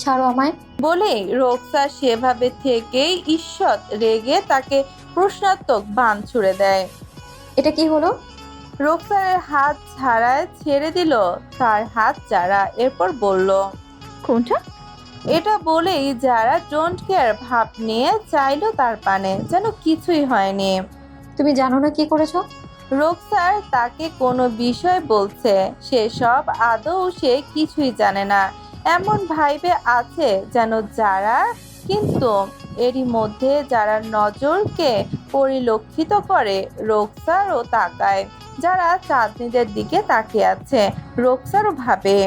ছাড়ো আমায়। বলেই রোকসার সেভাবে থেকেই ঈষৎ রেগে তাকে প্রশ্নাত্মক বাণ ছুড়ে দেয়। এটা কি হলো? রোকসারের হাত ছাড়ায় ছেড়ে দিল তার হাত যারা, এরপর বলল, কোনটা? এটা বলেই যারা ডোন্ট কেয়ার ভাব নিয়ে চাইলো তার পানে, যেন কিছুই হয়নি। তুমি জানো না কি করেছো? রোকসার তাকে কোনো বিষয় বলছে, সেসব আদৌ সে কিছুই জানে না এমন ভাইবে আছে যেন যারা, কিন্তু এরই মধ্যে যারা নজরকে পরিলক্ষিত করে রোকসারও তাকায়। যারা চাঁদনিদের দিকে তাকিয়ে আছে, রোকসারও ভাবে,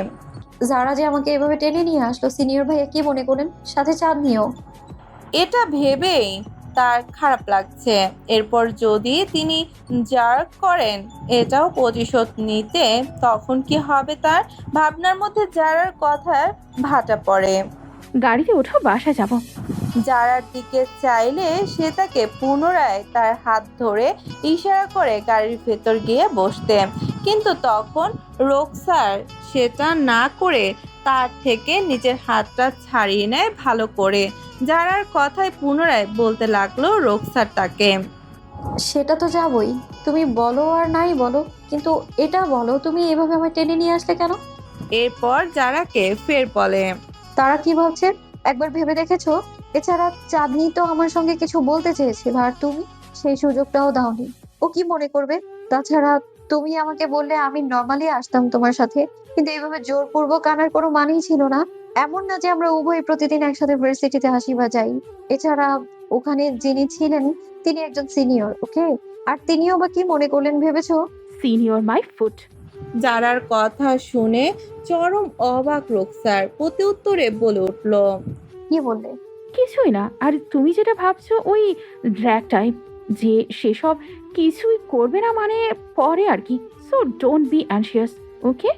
যারা যে আমাকে এভাবে টেনে নিয়ে আসলো, সিনিয়র ভাইয়া কি মনে করেন? সাথে চাঁদ নিও। এটা ভেবেই তার খারাপ লাগছে। এরপর যদি তিনি জার্ক করেন এটাও প্রতিশোধ নিতে, তখন কি হবে তার? ভাবনার মধ্যে যারার কথার ভাটা পড়ে। গাড়িতে ওঠো, বাসায় যাব। যারার দিকে চাইলে সে তাকে পুনরায় তার হাত ধরে ইশারা করে গাড়ির ভেতর গিয়ে বসতে, কিন্তু তখন রোকসার সেটা না করে তার থেকে নিজের হাতটা ছাড়িয়ে নেয় ভালো করে। যারার কথায় পুনরায় বলতে লাগলো রোকসার তাকে, সেটা তো যাবই, তুমি বলো আর নাই বলো, কিন্তু এটা বলো তুমি এভাবে আমায় টেনে নিয়ে আসলে কেন? এরপর যারাকে ফের বলে, তারা কি ভাবছে একবার ভেবে দেখেছো? এছাড়া চাঁদনি তো আমার সঙ্গে কিছু বলতে চেয়েছিল, আর তুমি সেই সুযোগটাও দাওনি। ও কি মনে করবে? তাছাড়া তুমি আমাকে বললে আমি নর্মালি আসতাম তোমার সাথে, কিন্তু এইভাবে জোরপূর্বক আনার কোনো মানেই ছিল না। এমন না যে আমরা উভয় প্রতিদিন একসাথে ভার্সিটিতে হাসি বা যাই। এছাড়া ওখানে যিনি ছিলেন তিনি একজন সিনিয়র, ওকে? আর তিনিও বা কি মনে করলেন ভেবেছো? Senior my foot. যারার কথা শুনে চরম অবাক রোকসার প্রতি উত্তরে বলে উঠল, কি বললে? কিছুই না। আর তুমি যেটা ভাবছো ওই ড্র্যাগ টাইপ, যে সেসব কিছুই করবে না মানে পরে আর কি। সো ডোন্ট বি অ্যানশিয়াস, ওকে?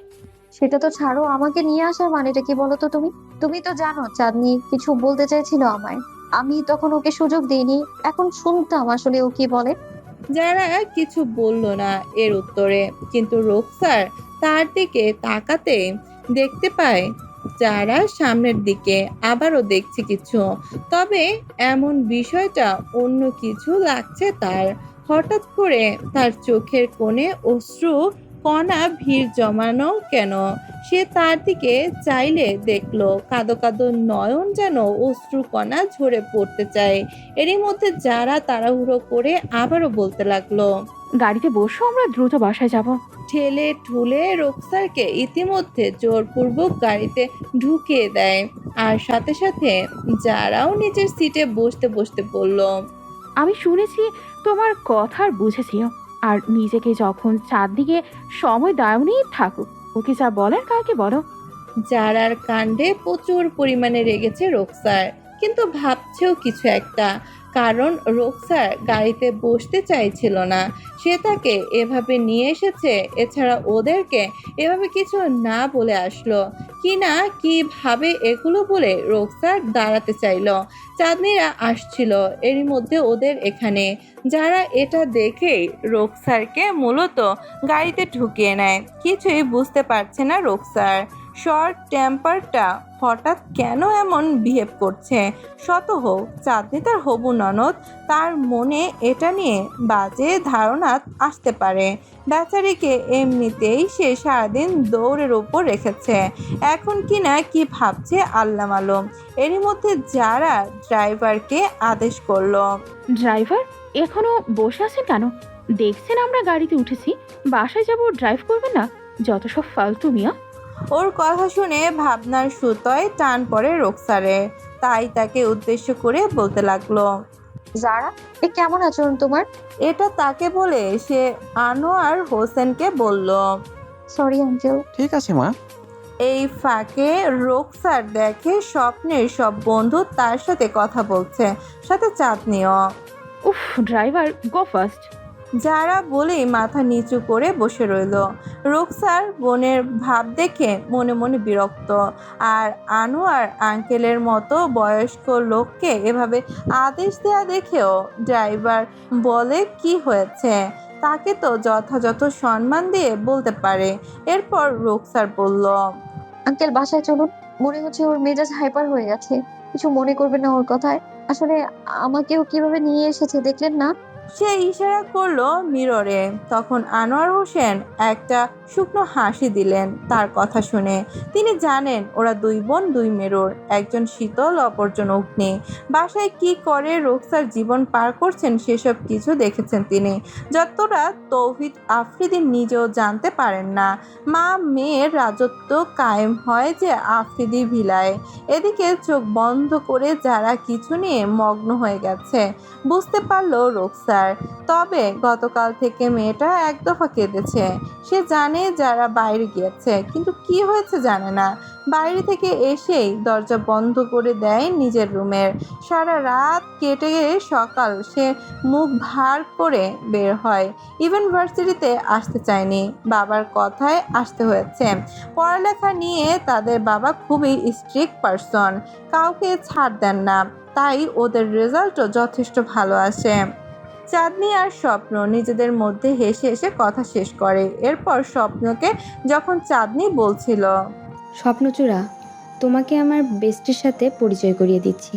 সেটা তো ছাড়ো, আমাকে নিয়ে আসার মানেটা কি বলো তো তুমি? তুমি তো জানো চাঁদনি কিছু বলতে চাইছিল আমায়, আমি তখন ওকে সুযোগ দিইনি। এখন শুনতাম আসলে ও কি বলে। যারা কিছু বলল না এর উত্তরে, কিন্তু রোকসার তার দিকে তাকাতে দেখতে পায় যারা সামনের দিকে আবারও দেখছে কিছু, তবে এমন বিষয়টা অন্য কিছু লাগছে তার। হঠাৎ করে তার চোখের কোণে অশ্রু কণা ভিড় জমানো কেন? সে তার দিকে চাইলে দেখলো কাদো কাদো নয়ন যেন অশ্রু কণা ঝরে পড়তে চায়। এরই মধ্যে যারা তাড়াহুড়ো করে আবারও বলতে লাগলো, গাড়িতে বসো, আমরা দ্রুত বাসায় যাব। ঠেলে ঠুলে রোকসারকে ইতিমধ্যে জোরপূর্বক গাড়িতে ঢুকিয়ে দেয়। আর সাথে সাথে যারাও নিজের সিটে বসতে বসতে বলল, আমি শুনেছি তোমার কথার বুঝেছিও। আর নিজেকে যখন চারদিকে সময় দাওনি থাকুক, ওকে যা বলার কাকে বলো। যারার কাণ্ডে প্রচুর পরিমাণে রেগেছে রোকসার, কিন্তু ভাবছেও কিছু একটা, কারণ রোকসার গাড়িতে বসতে চাইছিল না। সে তাকে এভাবে নিয়ে এসেছে, এছাড়া ওদেরকে এভাবে কিছু না বলে আসলো কি না কিভাবে এগুলো বলে রোকসার দাঁড়াতে চাইলো। চাঁদনিরা আসছিল এরই মধ্যে ওদের এখানে। যারা এটা দেখেই রোকসারকে মূলত গাড়িতে ঢুকিয়ে নেয়। কিছুই বুঝতে পারছে না রোকসার, শর্ট টেম্পারটা হঠাৎ কেন এমন বিহেভ করছে। শত হোক চাঁদনি তার হবু ননদ, তার মনে এটা নিয়ে বাজে ধারণা আসতে পারে। বেচারিকে এমনিতেই সে সারাদিন দৌড়ের ওপর রেখেছে, এখন কি না কি ভাবছে আল্লাহ মালুম। এরই মধ্যে যারা ড্রাইভারকে আদেশ করলো, ড্রাইভার এখনো বসে আছেন কেন? দেখছেন আমরা গাড়িতে উঠেছি, বাসায় যাব, ড্রাইভ করবেন না? যত সব ফালতু মিয়া। ওর কথা শুনে ভাবনার সুতোয় টান পড়ে রোকসারে, তাই তাকে উদ্দেশ্য করে বলতে লাগলো, যারা, এ কেমন আচরণ তোমার? এটা তাকে বলে সে আনোয়ার হোসেনকে বলল। Sorry uncle. ঠিক আছে মা। এই ফাঁকে রোকসার দেখে স্বপ্নের সব বন্ধু তার সাথে কথা বলছে, সাথে চাঁদনিও। উফ, ড্রাইভার গো ফার্স্ট। যারা বলেই মাথা নিচু করে বসে রইল। রোকসার বোনের ভাব দেখে মনে মনে বিরক্ত, আর আনোয়ার আঙ্কেলের মতো বয়স্ক লোককে এভাবে আদেশ দেয়া দেখেও ড্রাইভার বলে কি হয়েছে, তাকে তো যথাযথ সম্মান দিয়ে বলতে পারে। এরপর রোকসার বলল, আঙ্কেল বাসায় চলুন। মনে হচ্ছে ওর মেজাজ হাইপার হয়ে গেছে। কিছু মনে করবেন না ওর কথায়। আসলে আমাকেও কিভাবে নিয়ে এসেছে দেখলেন না? সে ইশারা করলো মিররে। তখন আনোয়ার হোসেন একটা শুকনো হাসি দিলেন তার কথা শুনে। তিনি জানেন ওরা দুই বোন দুই মেরুর, একজন শীতল অপরজন অগ্নি। বাসায় কি করে রোকসার জীবন পার করছেন সেসব কিছু দেখেছেন তিনি, যতটা তৌহিদ আফ্রিদি নিজেও জানতে পারেন না। মা মেয়ের রাজত্ব কায়েম হয় যে আফ্রিদি ভিলায়। এদিকে চোখ বন্ধ করে যারা কিছু নিয়ে মগ্ন হয়ে গেছে বুঝতে পারলো রোকসার। তবে গতকাল থেকে মেয়েটা এক দফা কেঁদেছে। সে জানে যারা বাইরে গিয়েছে, কিন্তু কি হয়েছে জানে না। বাইরে থেকে এসেই দরজা বন্ধ করে দেয় নিজের রুমের। সারা রাত কেটে সকাল সে মুখ ভার করে বের হয়। ইউনিভার্সিটিতে আসতে চায়নি, বাবার কথায় আসতে হয়েছে। পড়ালেখা নিয়ে তাদের বাবা খুবই স্ট্রিক্ট পারসন, কাউকে ছাড় দেন না, তাই ওদের রেজাল্টও যথেষ্ট ভালো আসে। চাঁদনি আর স্বপ্ন নিজেদের মধ্যে হেসে হেসে কথা শেষ করে। এরপর স্বপ্নকে যখন চাঁদনি বলছিল, স্বপ্নচূড়া, তোমাকে আমার বেস্টের সাথে পরিচয় করিয়ে দিচ্ছি।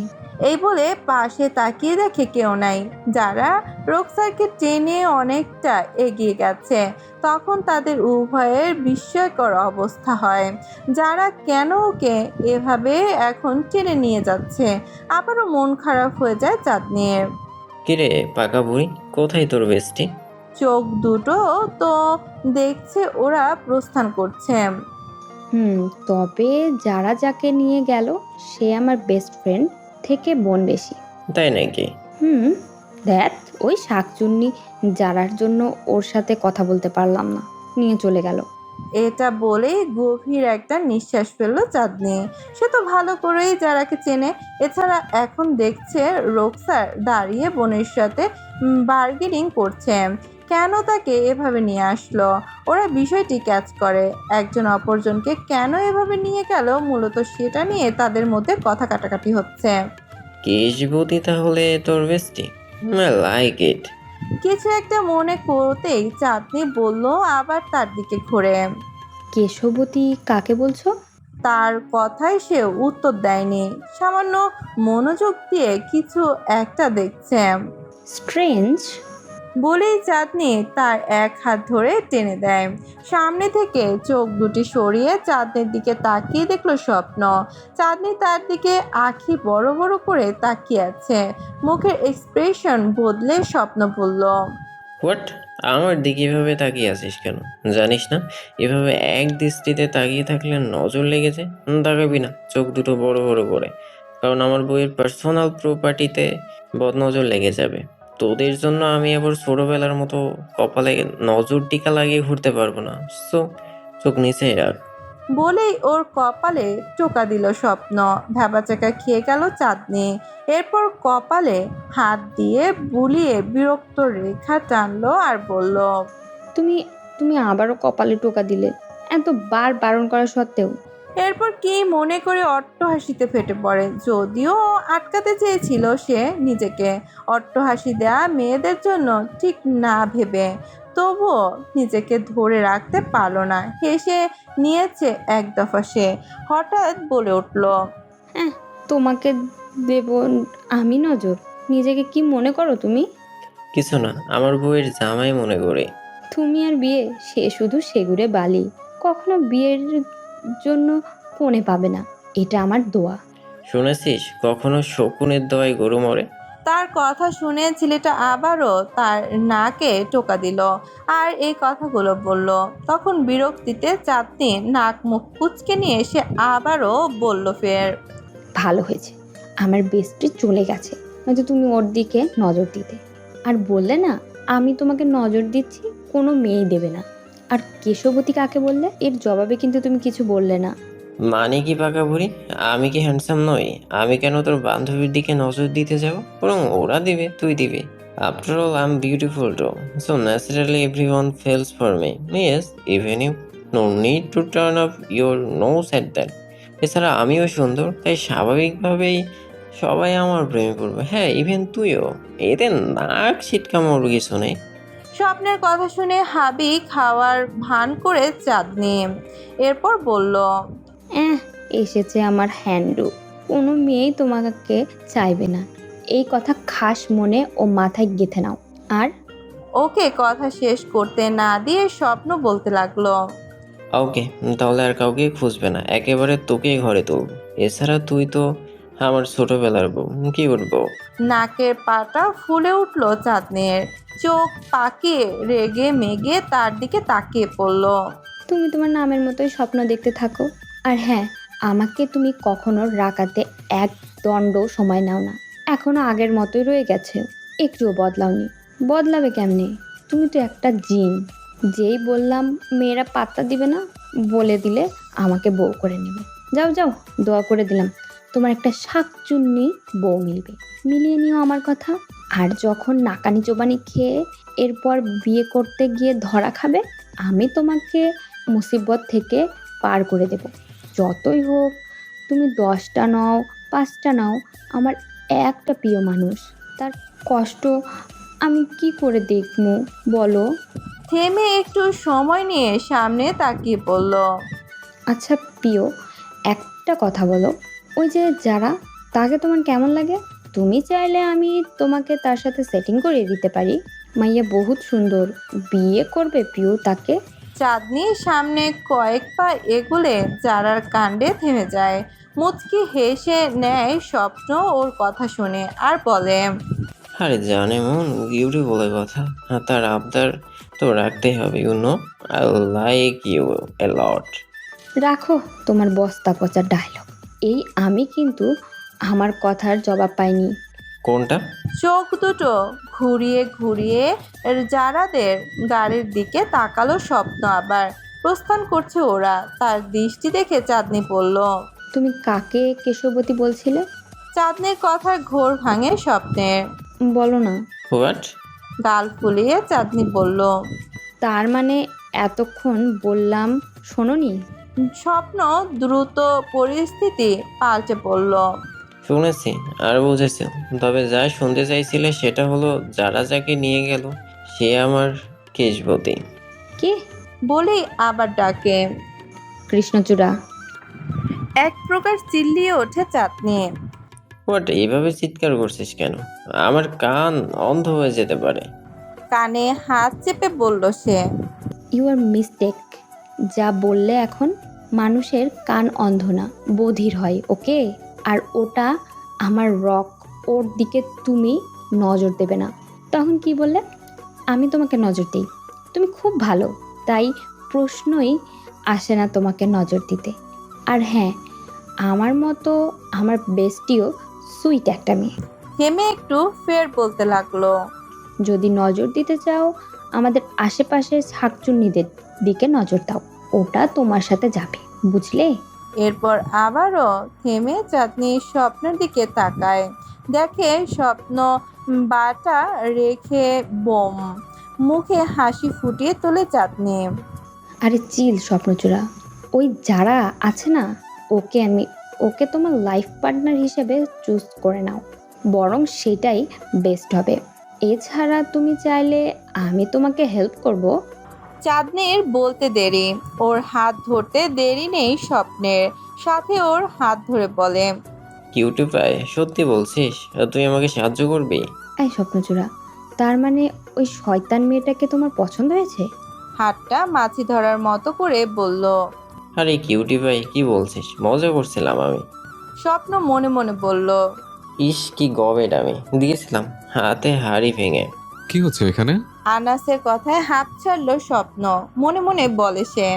এই বলে পাশে তাকিয়ে দেখে কেউ নাই। যারা রোকসারকে টেনে অনেকটা এগিয়ে গেছে, তখন তাদের উভয়ের বিস্ময়কর অবস্থা হয়। যারা কেন ওকে এভাবে এখন টেনে নিয়ে যাচ্ছে। আবারও মন খারাপ হয়ে যায় চাঁদনির। কিরে পাকা বুড়ি, কোথায় তোর বেস্টি? চোখ দুটো তো দেখছে ওরা প্রস্থান করছে। তবে যারা যাকে নিয়ে গেল সে আমার বেস্ট ফ্রেন্ড থেকে বোন বেশি। তাই নাকি? দ্যাট ওই শাকচুন্নি যারার জন্য ওর সাথে কথা বলতে পারলাম না, নিয়ে চলে গেল। এটা বলেই গভীর একটা নিঃশ্বাস ফেললো চাঁদনি। সে তো ভালো করেই যারাকে চেনে। এছাড়া এখন দেখছে রোকসার দাঁড়িয়ে বোনের সাথে বার্গেনিং করছে। কেন তাকে এভাবে নিয়ে আসলো? ওরা বিষয়টি ক্যাচ করে। একজন অপরজনকে কেন এভাবে নিয়ে গেল, মূলত সেটা নিয়ে তাদের মধ্যে কথা কাটাকাটি হচ্ছে। কেশবতী তাহলে তোর বেস্টি? Like it. কিছু একটা মনে করতেই চাঁদনি বলল, আবার তার দিকে ঘুরে। কেশবতী কাকে বলছো? তার কথায় সে উত্তর দেয়নি। সামান্য মনোযোগ দিয়ে কিছু একটা দেখছে স্ট্রেঞ্জ। বলেই চাঁদনি তার এক হাত ধরে টেনে দেয়। সামনে থেকে চোখ দুটি সরিয়ে চাঁদনির দিকে তাকিয়ে দেখলো স্বপ্ন। চাঁদনি তার দিকে আঁখি বড় বড় করে তাকিয়ে আছে। মুখের এক্সপ্রেশন বদলে স্বপ্ন বলল, হোয়াট? আমার দিকে এভাবে তাকিয়ে আছিস কেন? জানিস না এভাবে এক দৃষ্টিতে তাকিয়ে থাকলে নজর লেগে যায়? তাকাবি না চোখ দুটো বড় বড় করে, কারণ আমার বইয়ের পার্সোনাল প্রপার্টিতে বদনজর লেগে যাবে। তোদের জন্য আমি আবার ছোটবেলার মতো কপালে নজর টিকা লাগিয়ে ঘুরতে পারবো না। সো চোখ নিচেই রাখ। বলেই ওর কপালে টোকা দিল স্বপ্ন। ভ্যাবাচাকা খেয়ে গেল চাঁদনি। এরপর কপালে হাত দিয়ে বুলিয়ে বিরক্ত রেখা টানলো আর বলল, তুমি তুমি আবারও কপালে টোকা দিলে, এতবার বারণ করা সত্ত্বেও। এরপর কি মনে করে অট্টহাসিতে ফেটে পড়ে। যদিও আটকাতে চেয়েছিল সে নিজেকে, অট্টহাসি দেয়া মেয়েদের জন্য ঠিক না ভেবে, তবুও নিজেকে ধরে রাখতে পারলো না। হেসে নিয়েছে এক দফা সে। হঠাৎ বলে উঠল, তোমাকে দেব আমি নজর? নিজেকে কি মনে করো তুমি? কিছু না, আমার বইয়ের জামাই মনে করে। তুমি আর বিয়ে, সে শুধু সেগুড়ে বালি, কখনো বিয়ের জন্য ফোনে পাবে না, এটা আমার দোয়া। শুনেছিস কখনো শকুনের দোয়ায় গরু মরে? তার কথা শুনে ছেলেটা আবারও তার নাকে টোকা দিল আর এই কথাগুলো বলল। তখন বিরক্তিতে চাঁদনি নাক মুখ কুচকে নিয়ে এসে আবারও বলল ফের, ভালো হয়েছে আমার বেস্টি চলে গেছে, নয়তো তুমি ওর দিকে নজর দিতে। আর বললে না আমি তোমাকে নজর দিচ্ছি, কোনো মেয়েই দেবে না। আর কেশবতী কাকে বললে? এর জবাবে কিন্তু তুমি কিছু বললে না। মানে কি পাকা বুড়ি, আমি কি হ্যান্ডসাম নই? আমি কেন তোর বান্ধবীর দিকে নজর দিতে যাব? বরং ওরা দিবে, তুই দিবি। After all I am beautiful too, so naturally everyone falls for me. Yes, even you no need to turn up your nose at that. এছাড়া আমিও সুন্দর, তাই স্বাভাবিকভাবেই সবাই আমার প্রেমে পড়বে। হ্যাঁ, ইভেন তুইও। এতে নাক ছিটকামোর কিছু নেই। স্বপ্নের কথা শুনে হাবি খাওয়ার ভান করে চাঁদনি। এরপর বলল, এসেছে আমার হ্যান্ডু। কোনো মেয়েই তোমাকে চাইবে না, এই কথা খাস মনে ও মাথায় গেঁথে নাও। আর ওকে কথা শেষ করতে না দিয়ে স্বপ্ন বলতে লাগলো। ওকে, তাহলে আর কাউকে খুঁজবে না, একেবারে তোকেই ঘরে তুলব। এছাড়া তুই তো আমার ছোটবেলার বউ, কি উঠবো। নাকের পাটা ফুলে উঠল চাঁদনির, চোখ পাকিয়ে রেগে মেগে তার দিকে তাকিয়ে পড়ল। তুমি তোমার নামের মতোই স্বপ্ন দেখতে থাকো। আর হ্যাঁ, আমাকে তুমি কখনো রাগাতে এক দণ্ড সময় নাও না। এখনো আগের মতোই রয়ে গেছে, একটুও বদলাওনি। বদলাবে কেমনে? তুমি তো একটা জিন। যেই বললাম মেয়েরা পাত্তা দিবে না, বলে দিলে আমাকে বউ করে নেবে। যাও যাও, দোয়া করে দিলাম তোমার একটা শাকচুন্নি বউ মিলবে। মিলিয়ে নিও আমার কথা। আর যখন নাকানি চোবানি খেয়ে এরপর বিয়ে করতে গিয়ে ধরা খাবে, আমি তোমাকে মুসিবত থেকে পার করে দেব। যতই হোক, তুমি 10টা নাও 5টা নাও, আমার একটা প্রিয় মানুষ, তার কষ্ট আমি কি করে দেখবো বলো? থেমে একটু সময় নিয়ে সামনে তাকিয়ে পড়ল। আচ্ছা প্রিয়, একটা কথা বলো, ওই যে যারা, তাকে তোমার কেমন লাগে? তুমি চাইলে আমি তোমাকে তার সাথে সেটিং করিয়ে দিতে পারি। মাইয়া বহুত সুন্দর, বিয়ে করবে প্রিয় তাকে। চাঁদনির সামনে কয়েক পা এগুলে যারার কাণ্ডে থেমে যায়। মুচকি হেসে নেয় স্বপ্ন ওর কথা শুনে, আর বলে, আরে জানে মন, বিউটি বলে কথা, আর তার আবদার তো রাখতেই হবে। আই লাইক ইউ এ লট। রাখো তোমার বস্তা পচা ডায়লগ। এই আমি কিন্তু আমার কথার জবাব পাইনি। কোনটা? চোখ দুটো ঘুরিয়ে ঘুরিয়ে যারাদের গাড়ির দিকে তাকালো স্বপ্ন। আবার প্রস্থান করছে ওরা। তার দৃষ্টি দেখে চাঁদনি পড়ল। তুমি কাকে কেশবতী বলছিলে? চাঁদনির কথার ঘোর ভাঙে স্বপ্নের। বলো না। হোয়াট? গাল ফুলিয়ে চাঁদনি বলল। তার মানে এতক্ষণ বললাম শোনোনি? স্বপ্ন দ্রুত পরিস্থিতি পাল্টে পড়ল। শুনেছি আর বুঝেছি, তবে যা শুনতে চাইছিলে সেটা হলো যারা যাকে নিয়ে গেল সে আমার কেশবতী। কে? বলেই আবার ডাকে। কৃষ্ণচূড়া। এক প্রকার চিল্লিয়ে ওঠে চাঁদনি। হোয়াট? এইভাবে চিৎকার করছিস কেন? আমার কান অন্ধ হয়ে যেতে পারে। কানে হাত চেপে বলল সে। You R mistake. যা বললে এখন, মানুষের কান অন্ধ না, বধির হয়, ওকে? আর ওটা আমার রক, ওর দিকে তুমি নজর দেবে না। তখন কি বললে? আমি তোমাকে নজর দিই, তুমি খুব ভালো, তাই প্রশ্নই আসে না তোমাকে নজর দিতে। আর হ্যাঁ, আমার মতো আমার বেস্টিও সুইট একটা মেয়ে। থেমে একটু ফের বলতে লাগলো। যদি নজর দিতে চাও, আমাদের আশেপাশে শাকচুন্নিদের দিকে নজর দাও, ওটা তোমার সাথে যাবে, বুঝলে? এরপর আবারও থেমে চাঁদনি স্বপ্নের দিকে তাকায়। দেখে স্বপ্ন বাটা রেখে বোম মুখে হাসি ফুটিয়ে তোলে চাঁদনি। আরে চিল স্বপ্নচূড়া, ওই যারা আছে না, ওকে তোমার লাইফ পার্টনার হিসেবে চুজ করে নাও, বরং সেটাই বেস্ট হবে। এছাড়া তুমি চাইলে আমি তোমাকে হেল্প করব। চাঁদনির বলতে দেরি, ওর হাত ধরতে দেরি নেই স্বপ্নের। সাথে ওর হাত ধরে বলে, কিউটি পায়, সত্যি বলছিস? তুই আমাকে সাহায্য করবি? এই স্বপ্নচূড়া, তার মানে ওই শয়তান মেয়েটাকে তোমার পছন্দ হয়েছে? হাতটা মাছি ধরার মতো করে বলল। আরে কিউটি ভাই, কি বলছিস? মজা করছিলাম আমি। স্বপ্ন মনে মনে বলল। ইস কি গবেট আমি দিয়েছিলাম হাতে হাড়ি ভেঙে। কি হচ্ছে এখানে? আনাসের কথায় হাঁপ ছাড়লো স্বপ্ন। মনে মনে বলে সে।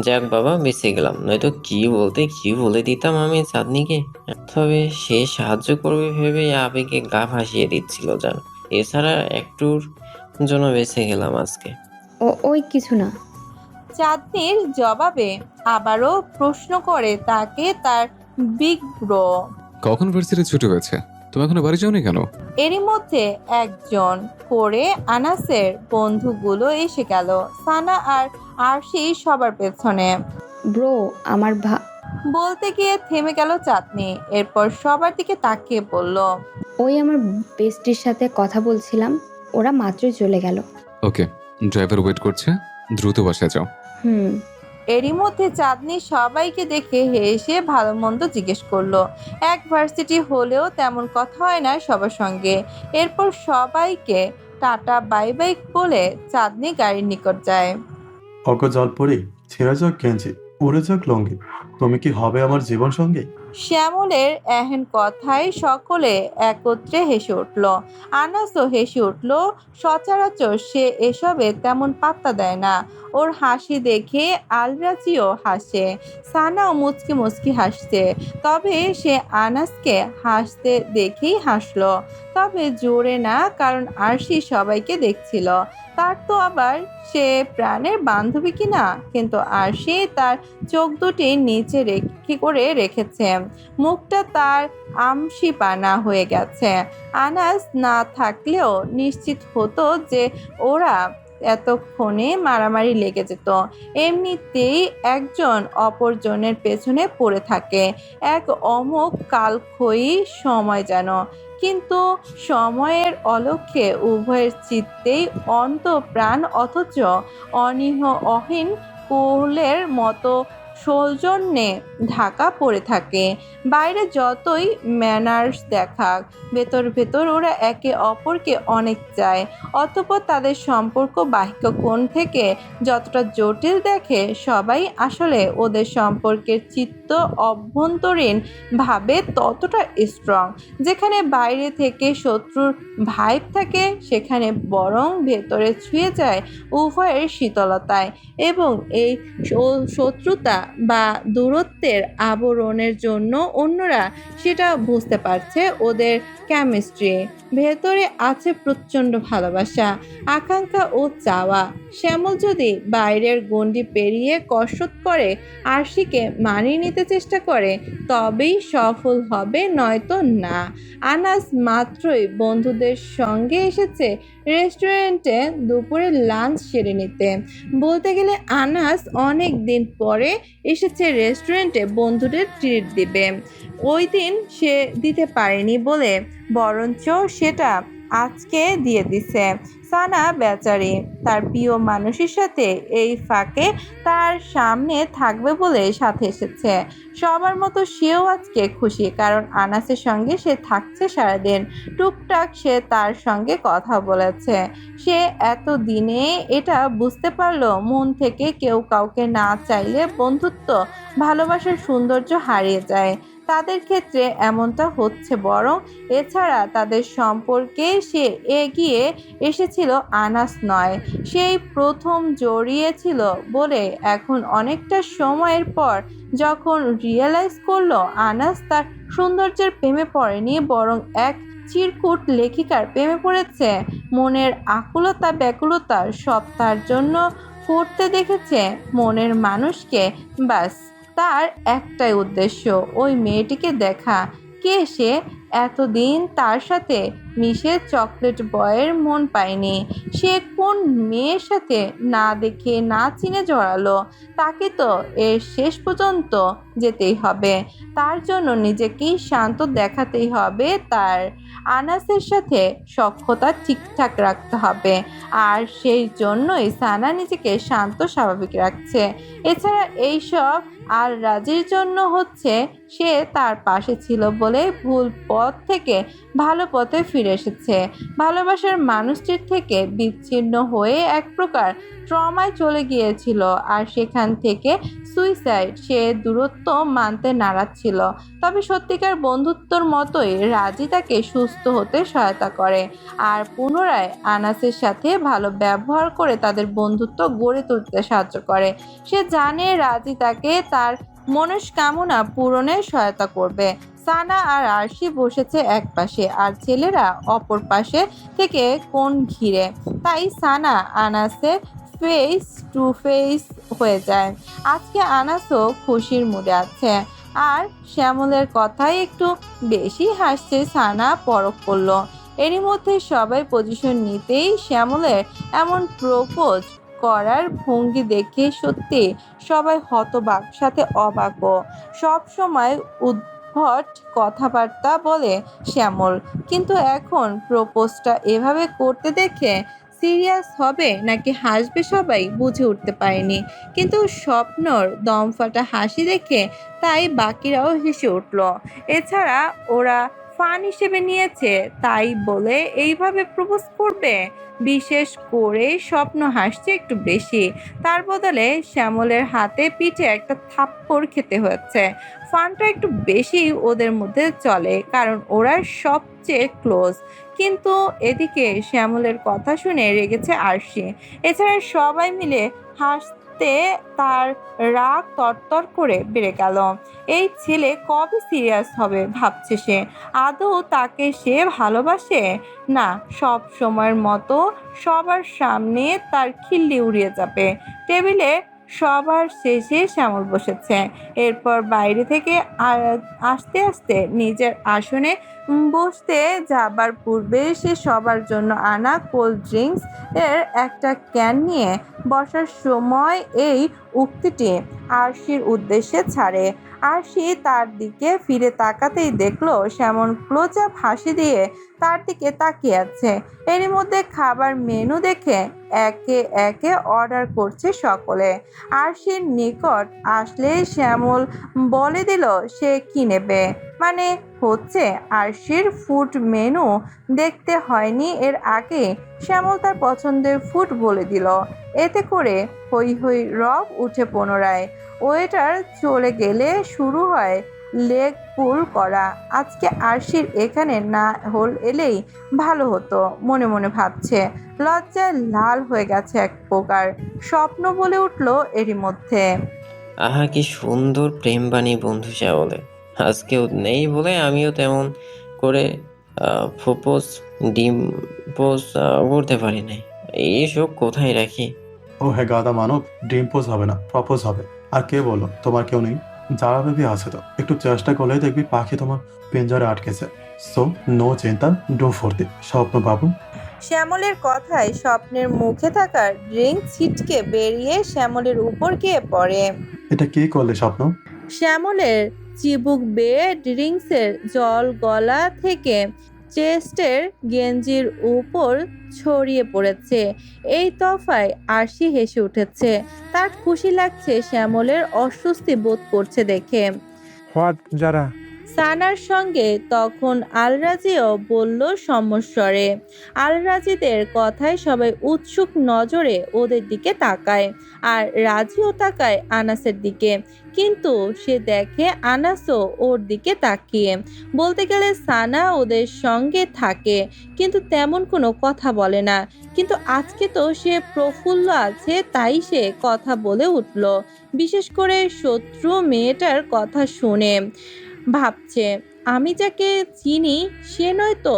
যাক বাবা, বেঁচে গেলাম, নয়তো কি বলতে কি বলে দিতাম আমি চাঁদনিকে। তবে সে সাহায্য করবে ভেবে আবেগে গা ভাসিয়ে দিচ্ছিল জানো। এছাড়া একটুর জন্য বেঁচে গেলাম আজকে। ওই কিছু না। চাঁদনির জবাবে আবারও প্রশ্ন করে তাকে তার বিগ ব্রো। কখন ভার্সিটি ছুটি হয়েছে? তুমি এখনো বাড়ি যাওনি কেন? এরই মধ্যে একজন করে আনাসের বন্ধুগুলো এসে গেল। সানা আর আরশি সবার পেছনে। ব্রো, আমার বলতে গিয়ে থেমে গেল চাঁদনি। এরপর সবার দিকে তাকিয়ে বলল। ওই আমার বেস্টির সাথে কথা বলছিলাম, ওরা মাত্রই চলে গেল। ওকে, ড্রাইভার ওয়েট করছে, দ্রুত বাসায় যাও। এরই মধ্যে চাঁদনি সবাইকে দেখে হেসে ভালো মন্দ জিজ্ঞেস করলো। এক ভার্সিটি হলেও তেমন কথা হয় না সবার সঙ্গে। এরপর সবাইকে টাটা বাই বাই বলে চাঁদনি গাড়ির নিকট যায়। অজ্ঞ জল পড়ে ছেঁড়া যাক গেঞ্জি, উড়ে যাক লঙ্গি, তুমি কি হবে আমার জীবন সঙ্গী? শ্যামলের এহেন কথায় সকলে একত্রে হেসে উঠল। আনাসও হেসে উঠল। সচরাচর সে এসবে তেমন পাত্তা দেয় না। ওর হাসি দেখে আলরাজিও হাসে, সানাও মুচকি মুচকি হাসছে। তবে সে আনাসকে হাসতে দেখেই হাসলো, তবে জোরে না, কারণ আরশি সবাইকে দেখছিল। তার তো আবার সে প্রাণের বান্ধবী কিনা। কিন্তু আরশি তার চোখ দুটি নিচে করে রেখেছে, মুখটা তার আমসিপানা হয়ে গেছে। আনাস না থাকলেও নিশ্চিত হতো যে ওরা এতক্ষণে মারামারি লেগে যেত। এমনিতেই একজন অপরজনের পেছনে পড়ে থাকে, এক অমোঘ কালক্ষয়ী সময় যেন। কিন্তু সময়ের অলক্ষ্যে উভয়ের চিত্তেই অন্ত প্রাণ, অথচ অহীন কোলের মতো সৌজন্যে ঢাকা পড়ে থাকে। বাইরে যতই ম্যানার্স দেখাক, ভেতর ভেতর ওরা একে অপরকে অনেক চায়। অতঃপর তাদের সম্পর্ক বাহ্য কোণ থেকে যতটা জটিল দেখে সবাই, আসলে ওদের সম্পর্কের চিত্ত অভ্যন্তরীণ ভাবে ততটা স্ট্রং। যেখানে বাইরে থেকে শত্রুর ভাইব থাকে, সেখানে বরং ভেতরে ছুঁয়ে যায় উভয়ের শীতলতায়। এবং এই শত্রুতা বা দূরত্বের আবরণের জন্য অন্যরা সেটা বুঝতে পারছে। ওদের কেমিস্ট্রি ভেতরে আছে প্রচণ্ড ভালোবাসা, আকাঙ্ক্ষা ও চাওয়া। শ্যামল যদি বাইরের গণ্ডি পেরিয়ে কসরত করে, আরশিকে মানিয়ে নিতে চেষ্টা করে, তবেই সফল হবে, নয়তো না। আনাস মাত্রই বন্ধুদের সঙ্গে এসেছে রেস্টুরেন্টে দুপুরে লাঞ্চ সেরে নিতে। বলতে গেলে আনাস অনেক দিন পরে এসেছে রেস্টুরেন্টে বন্ধুদের ট্রিট দিবে। ওই দিন সে দিতে পারেনি বলে বরঞ্চ সেটা আজকে দিয়ে দিছে। সানা বেচারি তার প্রিয় মানুষের সাথে এই ফাঁকে তার সামনে থাকবে বলে সাথে এসেছে। সবার মতো সেও আজকে খুশি, কারণ আনাসের সঙ্গে সে থাকছে সারাদিন। টুকটাক সে তার সঙ্গে কথা বলেছে। সে এতদিনে এটা বুঝতে পারলো, মন থেকে কেউ কাউকে না চাইলে বন্ধুত্ব, ভালোবাসার সৌন্দর্য হারিয়ে যায়। তাদের ক্ষেত্রে এমনটা হচ্ছে। বরং এছাড়া তাদের সম্পর্কে সে এগিয়ে এসেছিল আনাস নয়, সেই প্রথম জড়িয়েছিল বলে। এখন অনেকটা সময়ের পর যখন রিয়েলাইজ করলো আনাস তার সৌন্দর্যের প্রেমে পড়েনি, বরং এক চিরকুট লেখিকার প্রেমে পড়েছে। মনের আকুলতা ব্যাকুলতা সব তার জন্য করতে দেখেছে মনের মানুষকে। ব্যাস, তার একটাই উদ্দেশ্য, ওই মেয়েটিকে দেখা। কে সে? এতদিন তার সাথে মিশে চকলেট বয়ের মন পায়নি। সে কোন মেয়ের সাথে না দেখে না চিনে জড়ালো? তাকে তো এর শেষ পর্যন্ত যেতেই হবে। তার জন্য নিজেকেই শান্ত দেখাতেই হবে তার। আনাসের সাথে সখ্যতা ঠিকঠাক রাখতে হবে। আর সেই জন্যই সানা নিজেকে শান্ত স্বাভাবিক রাখছে। এছাড়া এইসব আর রাজির জন্য হচ্ছে, সে তার পাশে ছিল বলে ভুল পথ থেকে ভালো পথে ফিরে এসেছে। ভালোবাসার মানুষটির থেকে বিচ্ছিন্ন হয়ে এক প্রকার ট্রমায় চলে গিয়েছিল, আর সেখান থেকে সুইসাইড। সে দূরত্ব মানতে নারাজ ছিল, তবে সত্যিকার বন্ধুত্বর মতোই রাজি তাকে সুস্থ হতে সহায়তা করে আর পুনরায় আনাসের সাথে ভালো ব্যবহার করে তাদের বন্ধুত্ব গড়ে তুলতে সাহায্য করে। সে জানে রাজি তাকে তার মনস্কামনা পূরণে সহায়তা করবে। সানা আর আরশি বসেছে এক পাশে, আর ছেলেরা অপর পাশে থেকে কোণ ঘিরে। তাই সানা আনাসের ফেস টু ফেস হয়ে যায়। আজকে আনাসও খুশির মুডে আছে, আর শ্যামলের কথাই একটু বেশি হাসছে সানা পরখ করলো। এরই মধ্যে সবাই পজিশন নিতেই শ্যামলের এমন প্রপোজ করার ভঙ্গি দেখে সত্যি সবাই হতবাক, সাথে অবাকও। সব সময় উদ্ভট কথাবার্তা বলে শ্যামল, কিন্তু এখন প্রপোজটা এভাবে করতে দেখে সিরিয়াস হবে নাকি হাসবে সবাই বুঝে উঠতে পারেনি, কিন্তু স্বপ্নর দমফাটা হাসি দেখে তাই বাকিরাও হেসে উঠল। এছাড়া ওরা ফান হিসেবে নিয়েছে তাই বলে এইভাবে প্রপোজ করবে? বিশেষ করে স্বপ্ন হাসছে একটু বেশি, তার বদলে শ্যামলের হাতে পিঠে একটা থাপ্পড় খেতে হচ্ছে। ফানটা একটু বেশি ওদের মধ্যে চলে কারণ ওরা সবচেয়ে ক্লোজ। কিন্তু এদিকে শ্যামলের কথা শুনে রেগেছে আরশি। এছাড়া সবাই মিলে হাসতে তার রাগ তরতর করে বেড়ে গেল। এই ছেলে কবে সিরিয়াস হবে ভাবছে সে। আদৌ তাকে সে ভালোবাসে? না, সব সময়ের মতো সবার সামনে তার খিল্লি উড়িয়ে যাবে। টেবিলে সবার শেষে শ্যামল বসেছে। এরপর বাইরে থেকে আস্তে আস্তে নিজের আসনে বসতে যাবার পূর্বে সে সবার জন্য আনা কোল্ড ড্রিঙ্কস এর একটা ক্যান নিয়ে বসার সময় এই উক্তিটি আরশির উদ্দেশ্যে ছাড়ে। আরশি তার দিকে ফিরে তাকাতেই দেখলো শ্যামল ক্লোজ আপ হাসি দিয়ে তার দিকে তাকিয়ে আছে। এরই মধ্যে খাবার মেনু দেখে একে একে অর্ডার করছে সকলে। আরশির নিকট আসলে শ্যামল বলে দিল সে কি নেবে। মানে হচ্ছে আরশির ফুড মেনু দেখতে হয়নি এর আগে শ্যামল তার পছন্দের ফুড বলে দিল। এতে করে হই হই রব উঠে পুনরায়। ওয়েটার চলে গেলে শুরু হয় লেগ পুল করা। আজকে আরশির এখানে না এলেই ভালো হতো মনে মনে ভাবছে। লজ্জায় লাল হয়ে গেছে এক প্রকার। স্বপ্ন বলে উঠল এরই মধ্যে। আহা কি সুন্দর প্রেম বাণী বন্ধু শ্যাওলে। আজকেও নেই বলে আমিও তেমন করে প্রপোজ ডিম্পোজ করতে পারি নাই। এইসব কোথায় রাখি? ও হ্যাঁ গাদা মানব, ড্রিম পোজ হবে না, প্রপোজ হবে। আর কে বললো তোমার কেউ নেই? যারা বেবি আছে তো, একটু চেষ্টা করলেই দেখবি পাখি তোমার পিঞ্জরে আটকেছে। সো নো চিন্তা, ডো ফোর্তি স্বপ্ন বাবু। শ্যামলের কথায় স্বপ্নের মুখে থাকা ড্রিঙ্ক ছিটকে বেরিয়ে শ্যামলের উপর গিয়ে পড়ে। এটা কি করলে স্বপ্ন? শ্যামলের চিবুক বেয়ে ড্রিঙ্কসের জল গলা থেকে চেস্টের গেঞ্জির উপর ছড়িয়ে পড়েছে। এই তফায় আরশি হেসে উঠেছে। তার খুশি লাগছে শ্যামলের অস্বস্তি বোধ করছে দেখে। হোয়াট যারা? সানার সঙ্গে তখন আলরাজিও বলল সমস্বরে। আলরাজিদের কথায় সবাই উৎসুক নজরে ওদের দিকে তাকায়, আর রাজিও তাকায় আনাসের দিকে। কিন্তু সে দেখে আনাসও ওর দিকে তাকিয়ে। বলতে গেলে সানা ওদের সঙ্গে থাকে কিন্তু তেমন কোনো কথা বলে না। কিন্তু আজকে তো সে প্রফুল্ল আছে তাই সে কথা বলে উঠল। বিশেষ করে শত্রু মেয়েটার কথা শুনে ভাবছে, আমি যাকে চিনি সে নয় তো।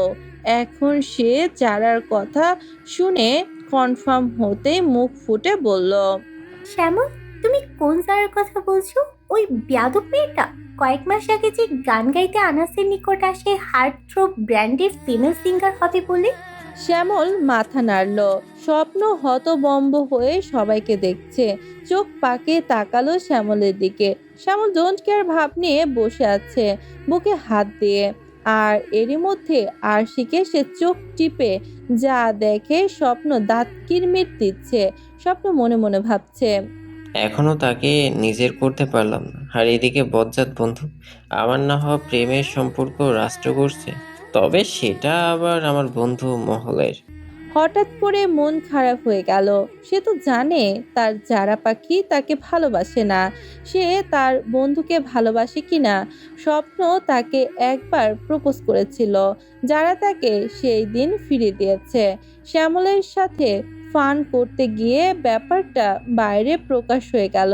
এখন সে যারার কথা শুনে কনফার্ম হতে মুখ ফুটে বলল, শ্যামল, তুমি কোন জারার কথা বলছো? ওই বেয়াদব মেয়েটা কয়েক মাস আগে যে গান গাইতে আনাসের নিকট আসে হার্ট থ্রোব ব্র্যান্ডের ফিমেল সিঙ্গার হবে বলে। শ্যামল মাথা নাড়ল। স্বপ্ন হতবম্ব হয়ে সবাইকে দেখছে। চোখ পাকে তাকালো শ্যামলের দিকে। শ্যামল ডোন্ট কেয়ার ভাব নিয়ে বসে আছে বুকে হাত দিয়ে। আর এরই মধ্যে আরশিকে সে চোখ টিপে যা দেখে স্বপ্ন দাঁত কিরমির দিচ্ছে। স্বপ্ন মনে মনে ভাবছে, এখনো তাকে নিজের করতে পারলাম না। আর এদিকে বজ্জাত বন্ধু আমার না হওয়া প্রেমের সম্পর্ক রাষ্ট্র করছে। তবে সেটা আবার আমার বন্ধু মহলের। হঠাৎ করে মন খারাপ হয়ে গেল। সে তো জানে তার জারা পাখি তাকে ভালোবাসে না। সে তার বন্ধুকে ভালোবাসে কিনা। স্বপ্ন তাকে একবার প্রপোজ করেছিল, যারা তাকে সেই দিন ফিরিয়ে দিয়েছে। শ্যামলের সাথে ফান করতে গিয়ে ব্যাপারটা বাইরে প্রকাশ হয়ে গেল।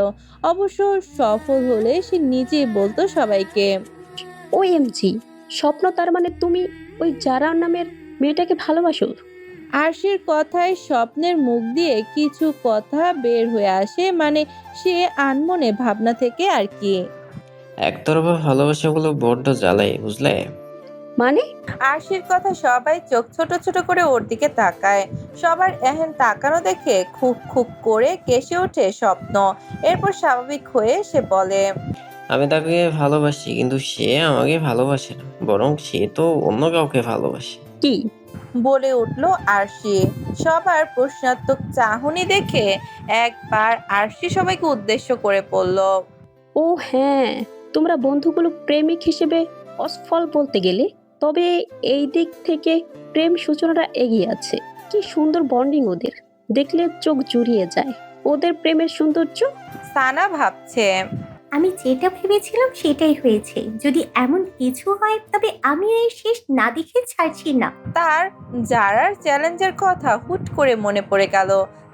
অবশ্য সফল হলে সে নিজেই বলতো সবাইকে। OMG, স্বপ্ন, তার মানে তুমি ওই যারা নামের মেয়েটাকে ভালোবাসো? আরশির কথায় স্বপ্নের মুখ দিয়ে কিছু কথা বের হয়ে আসে, মানে সে আনমনে ভাবনা থেকে আর কি। একতরফা ভালোবাসাগুলো বড্ড জ্বালায় বুঝলে। মানে? আরশির কথা সবাই চোখ ছোট ছোট করে ওর দিকে তাকায়। সবার এহেন তাকানো দেখে খুব খুব করে কেসে ওঠে স্বপ্ন। এরপর স্বাভাবিক হয়ে সে বলে, আমি তাকে ভালোবাসি কিন্তু সে আমাকে ভালোবাসে না, বরং সে তো অন্য কাউকে ভালোবাসে। কি? বলে উঠল আরশি। সবার প্রশ্নাত্মক চাহনি দেখে একবার আরশি সবাইকে উদ্দেশ্য করে পড়ল। ও হ্যাঁ, তোমরা বন্ধুগুলো প্রেমিক হিসেবে অসফল বলতে গেলে, তবে এই দিক থেকে প্রেম সূচনাটা এগিয়ে আছে। কি সুন্দর বন্ডিং ওদের, দেখলে চোখ জুড়িয়ে যায় ওদের প্রেমের সৌন্দর্য। সানা ভাবছে, আমি যেটা ভেবেছিলাম সেটাই হয়েছে। যদি এমন কিছু হয় তবে আমি এর শেষ না দেখে ছাড়ছি না। তার জারার চ্যালেঞ্জের কথা হুট করে মনে পড়ে গেল।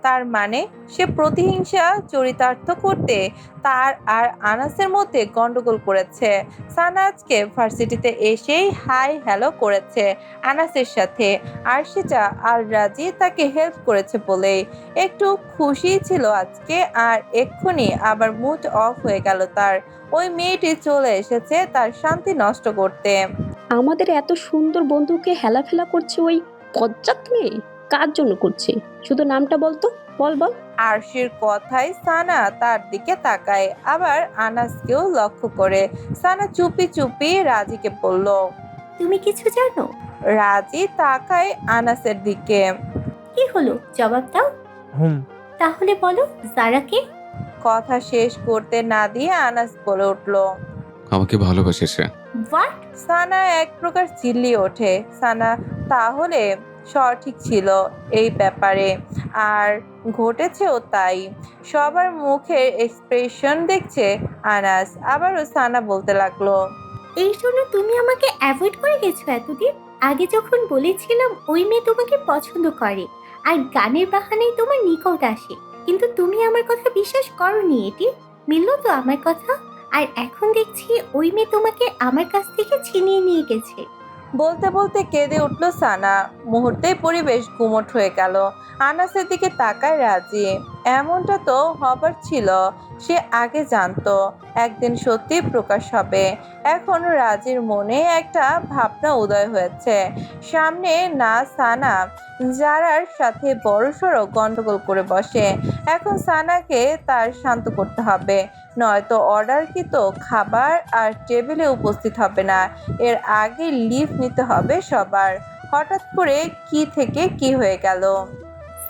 তার মানে সে প্রতিহিংসা চরিতার্থ করতে তার আর আনাসের মধ্যে গন্ডগোল করেছে। সানা আজকে ভার্সিটিতে এসেই হাই হ্যালো করেছে আনাসের সাথে। আরশিজা আর রাজি তাকে হেল্প করেছে বলেই একটু খুশি ছিল আজকে, আর এক্ষুনি আবার মুড অফ হয়ে গেল তার। ওই মেয়েটি চলে এসেছে তার শান্তি নষ্ট করতে। আমাদের এত সুন্দর বন্ধুকে হেলাফেলা করছে ওই বজ্জাত মেয়ে। কার জন্য করছে শুধু নামটা বলতো, বল বল। আরশির কথায় সানা তার দিকে তাকায়, আবার আনাসকেও লক্ষ্য করে। সানা চুপি চুপি রাজিকে বলল। তুমি কিছু জানো? রাজি তাকায় আনাসের দিকে। কি হলো, জবাব দাও। তাহলে বলো, জারাকে? কথা শেষ করতে না দিয়ে আনাস বলে উঠল। আমাকে ভালোবাসে সে। হোয়াট? সানা এক প্রকার চিল্লিয়ে ওঠে। সানা তাহলে সঠিক ছিল এই ব্যাপারে, আর ঘটেছেও তাই। সবার মুখের এক্সপ্রেশন দেখছে আনাস। আবারও সানা বলতে লাগলো। এই জন্য তুমি আমাকে অ্যাভয়েড করে গেছো এতদিন? আগে যখন বলেছিলাম ওই মেয়ে তোমাকে পছন্দ করে আর গানের বাহানায় তোমার নিকট আসে, কিন্তু তুমি আমার কথা বিশ্বাস করোনি। এটি মিললো তো আমার কথা? আর এখন দেখছি ওই মেয়ে তোমাকে আমার কাছ থেকে ছিনিয়ে নিয়ে গেছে। বলতে বলতে কেঁদে উঠল সানা। মুহূর্তেই পরিবেশ গুমট হয়ে গেল। আনাসের দিকে তাকায় রাজি। এমনটা তো হবার ছিল, সে আগে জানতো একদিন সত্যি প্রকাশ হবে। এখন রাজির মনে একটা ভাবনা উদয় হয়েছে। সামনে না সানা জারার সাথে বড়সড় গন্ডগোল করে বসে। এখন সানাকে তার শান্ত করতে হবে, নয়তো অর্ডারকৃত খাবার আর টেবিলে উপস্থিত হবে না। এর আগে লিভ নিতে হবে সবার। হঠাৎ করে কি থেকে কি হয়ে গেল।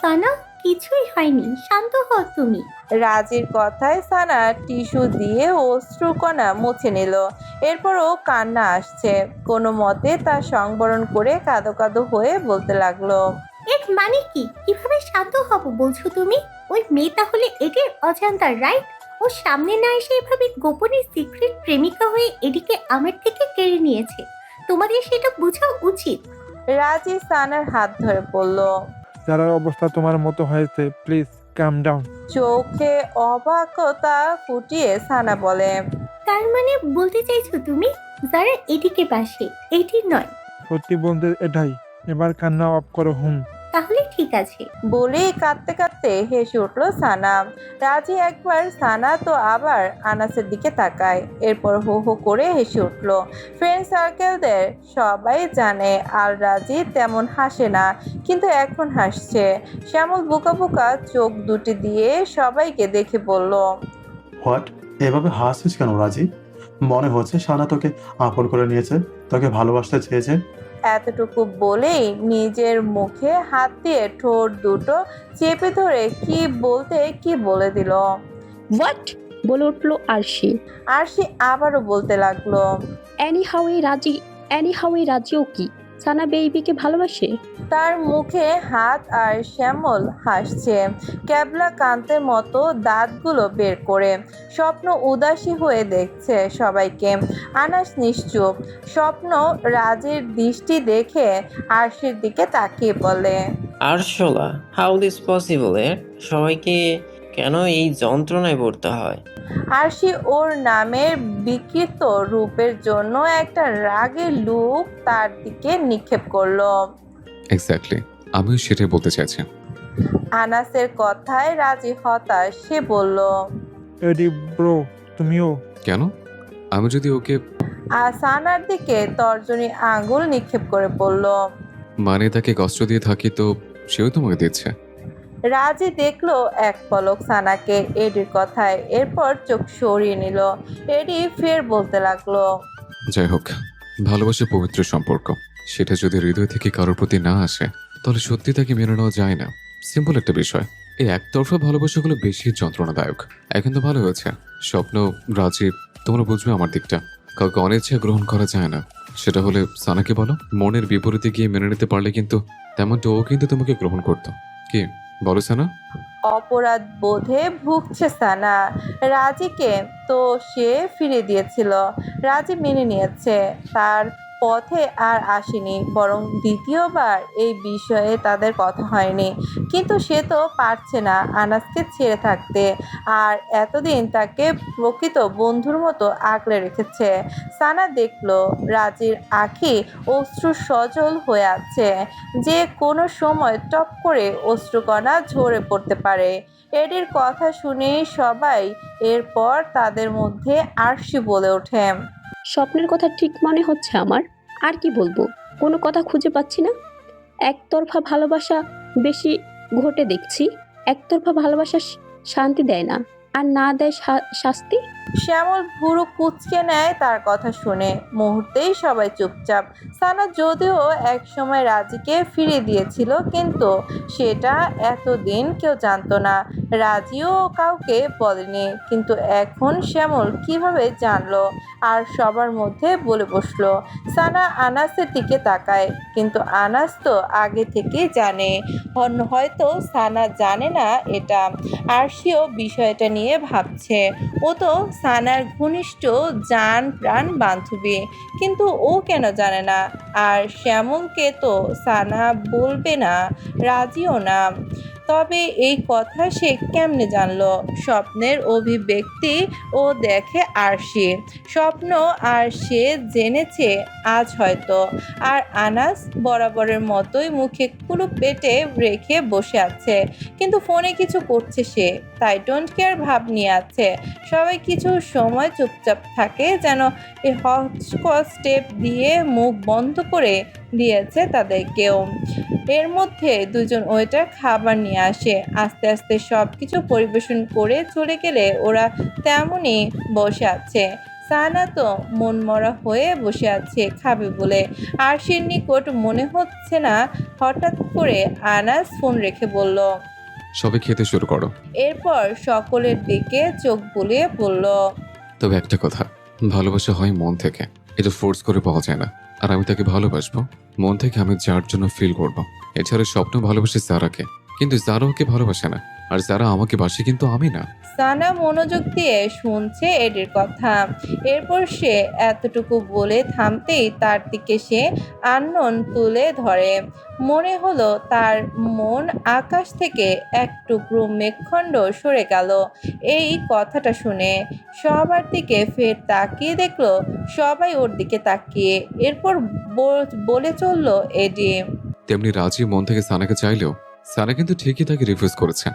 সানা, কিছুই হয়নি, শান্ত হও তুমি। রাজির কথায় সানা টিস্যু দিয়ে অশ্রুকণা মুছে নিল। এরপরও কান্না আসছে। কোনো মতে তা সংবরণ করে কাঁদো কাঁদো হয়ে বলতে লাগলো। এর মানে কি? কিভাবে শান্ত হব বলছো তুমি? ওই মেয়ে তাহলে এটির অজান্তা, রাইট? ও সামনে না এসে এভাবে গোপনে সিক্রেট প্রেমিকা হয়ে এটিকে আমার থেকে কেড়ে নিয়েছে। তোমাদের সেটা বোঝা উচিত। রাজি সানার হাত ধরে বলল। যারার অবস্থা তোমার মতো হয়েছে, প্লিজ কাম ডাউন। চোখে অবাকতা ফুটিয়ে সানা বলে। তার মানে বলতে চাইছো তুমি যারা এটিকে বাসে, এটির নয়? সত্যি বলতে এটাই। এবার কান্না অফ করো। তাহলে ঠিক আছে। বলেই কাঁদতে কাঁদতে হেসে উঠল সানা। রাজি একবার সানা তো আবার আনাসের দিকে তাকায়, এরপর হো হো করে হেসে উঠল। ফ্রেন্ড সার্কেলদের সবাই জানে আর রাজি তেমন হাসে না, কিন্তু এখন হাসছে। শ্যামল বোকা বোকা চোখ দুটি দিয়ে সবাইকে দেখে বলল। হোয়াট? এভাবে হাসছিস কেন রাজি? মনে হচ্ছে সানা তোকে আপন করে নিয়েছে, তোকে ভালোবাসতে চেয়েছে। এতটুকু বলেই নিজের মুখে হাত দিয়ে ঠোঁট দুটো চেপে ধরে কি বলতে কি বলে দিল। হোয়াট বলে উঠলো আরশি। আরশি আবারও বলতে লাগলো। এনি হাউ এই রাজিও কি সানা বেবিকে ভালোবাসে? তার মুখে হাত আর শ্যামল হাসছে ক্যাবলা কান্তের মতো দাঁতগুলো বের করে। স্বপ্ন উদাসী হয়ে দেখছে সবাইকে। আনাস নিশ্চুপ। স্বপ্ন রাজের দৃষ্টি দেখে আরশির দিকে তাকিয়ে বলে। আরশোলা, হাউ দিস পসিবল? সবাইকে কেন এই যন্ত্রণায় পড়তে হয়? আরশি ওর নামের বিকৃত রূপের জন্য একটা রাগের লুক তার দিকে নিক্ষেপ করলো। এক্স্যাক্টলি, আমিও সেটাই বলতে চাইছি। আনাসের কথায় রাজি হতাশ। সে বলল। এডি ব্রো, তুমিও? কেন? আমি যদি ওকে সানার দিকে তর্জনী আঙ্গুল নিক্ষেপ করে বলল। মানে তাকে কষ্ট দিয়ে থাকি তো সেও তোমাকে দিচ্ছে। রাজি দেখলো এক পলক সানাকে এডির কথায়, এরপর চোখ সরিয়ে নিল। এডি ফের বলতে লাগলো। যাই হোক, ভালোবাসা পবিত্র সম্পর্ক, সেটা যদি হৃদয় থেকে কারোর প্রতি না আসে তাহলে সত্যি তাকে মেনে নেওয়া যায় না। সিম্পল একটা বিষয়। এই একতরফা ভালোবাসাগুলো বেশি যন্ত্রণাদায়ক। এখন তো ভালো হয়েছে, স্বপ্ন, রাজীব, তোমরা বুঝবে আমার দিকটা। কাউকে অনিচ্ছা গ্রহণ করা যায় না। সেটা হলে সানাকে বলো, মনের বিপরীতে গিয়ে মেনে নিতে পারলে কিন্তু তেমনটা ও কিন্তু তোমাকে গ্রহণ করতো। কি বলো সানা? অপরাধ বোধে ভুগছে সানা। রাজিকে তো সে ফিরে দিয়েছিল, রাজি মেনে নিয়েছে, তার পথে আর আসেনি, বরং দ্বিতীয়বার এই বিষয়ে তাদের কথা হয়নি। কিন্তু সে তো পারছে না আনাসকে ছেড়ে থাকতে, আর এতদিন তাকে প্রকৃত বন্ধুর মতো আগলে রেখেছে। সানা দেখলো রাজির আঁখি অশ্রু সজল হয়ে আছে, যে কোনো সময় টপ করে অশ্রুকণা ঝরে পড়তে পারে। এডির কথা শুনে সবাই, এরপর তাদের মধ্যে আরশি বলে ওঠে, স্বপ্নের কথা ঠিক মনে হচ্ছে আমার। আর কি বলবো, কোনো কথা খুঁজে পাচ্ছি না। একতরফা ভালোবাসা বেশি ঘটে দেখছি। একতরফা ভালোবাসা শান্তি দেয় না, আর না দেয় শাস্তি। শ্যামল ভুরু কুঁচকে নেয় তার কথা শুনে। মুহূর্তেই সবাই চুপচাপ। সানা যদিও একসময় রাজিকে ফিরিয়ে দিয়েছিল, কিন্তু সেটা এতদিন কেউ জানতো না। রাজিও কাউকে বলেনি, কিন্তু এখন শ্যামল কিভাবে জানলো আর সবার মধ্যে বলে বসলো। সানা আনাসের দিকে তাকায়, কিন্তু আনাস তো আগে থেকেই জানে। হয়তো সানা জানে না এটা। আরশিও বিষয়টা নিয়ে ভাবছে। ও তো সানার ঘনিষ্ঠ জান প্রাণ বান্ধবী, কিন্তু ও কেন জানে না? আর শ্যামলকে তো সানা বলবে না, রাজিও না। তবে এই কথা সে কেমনে জানলো? স্বপ্নের অভিব্যক্তি ও দেখে আরশি, স্বপ্ন আর সে জেনেছে আজ হয়তো। আর আনাস বরাবরের মতোই মুখে কুলুপ পেটে রেখে বসে আছে, কিন্তু ফোনে কিছু করছে সে, তাই ডোন্ট কেয়ার ভাব নিয়ে আছে। সবাই কিছু সময় চুপচাপ থাকে, যেন এই হচকচ স্টেপ দিয়ে মুখ বন্ধ করে দিয়েছে তাদেরকেও। এর মধ্যে দুজন ওয়েটার খাবার নিয়ে আসে। আস্তে আস্তে সব কিছু পরিবেশন করে চলে গেলে ওরা তেমনই বসে আছে। সানা তো মনমরা হয়ে বসে আছে খাবে বলে। আরশির নিকট মনে হচ্ছে না। হঠাৎ করে আনাস ফোন রেখে বলল, সবাই খেতে শুরু করো। এরপর সকলের দিকে চোখ বুলিয়ে বলল, তবে একটা কথা, ভালোবাসা হয় মন থেকে, এটা ফোর্স করে পাওয়া যায় না। আর আমি তাকে ভালোবাসবো মন থেকে, আমি যার জন্য ফিল করব। এছাড়া স্বপ্ন ভালোবাসে জারাকে, কিন্তু জারা ওকে ভালোবাসে না। আর যারা আমাকে বাসে, কিন্তু আমি না। সানা মনোযোগ দিয়ে শুনছে এডির কথা। এরপর সে এতটুকু বলে থামতেই তার দিকে সে আনমন তুলে ধরে। মনে হলো তার মন আকাশ থেকে এক টুকরো মেঘখণ্ড সরে গেল এই কথাটা শুনে। সবার দিকে ফের তাকিয়ে দেখলো সবাই ওর দিকে তাকিয়ে। এরপর বলে চলল এডি, তেমনি রাজি মন থেকে সানাকে চাইলেও সানা কিন্তু ঠিকই তাকে রিফিউজ করেছে।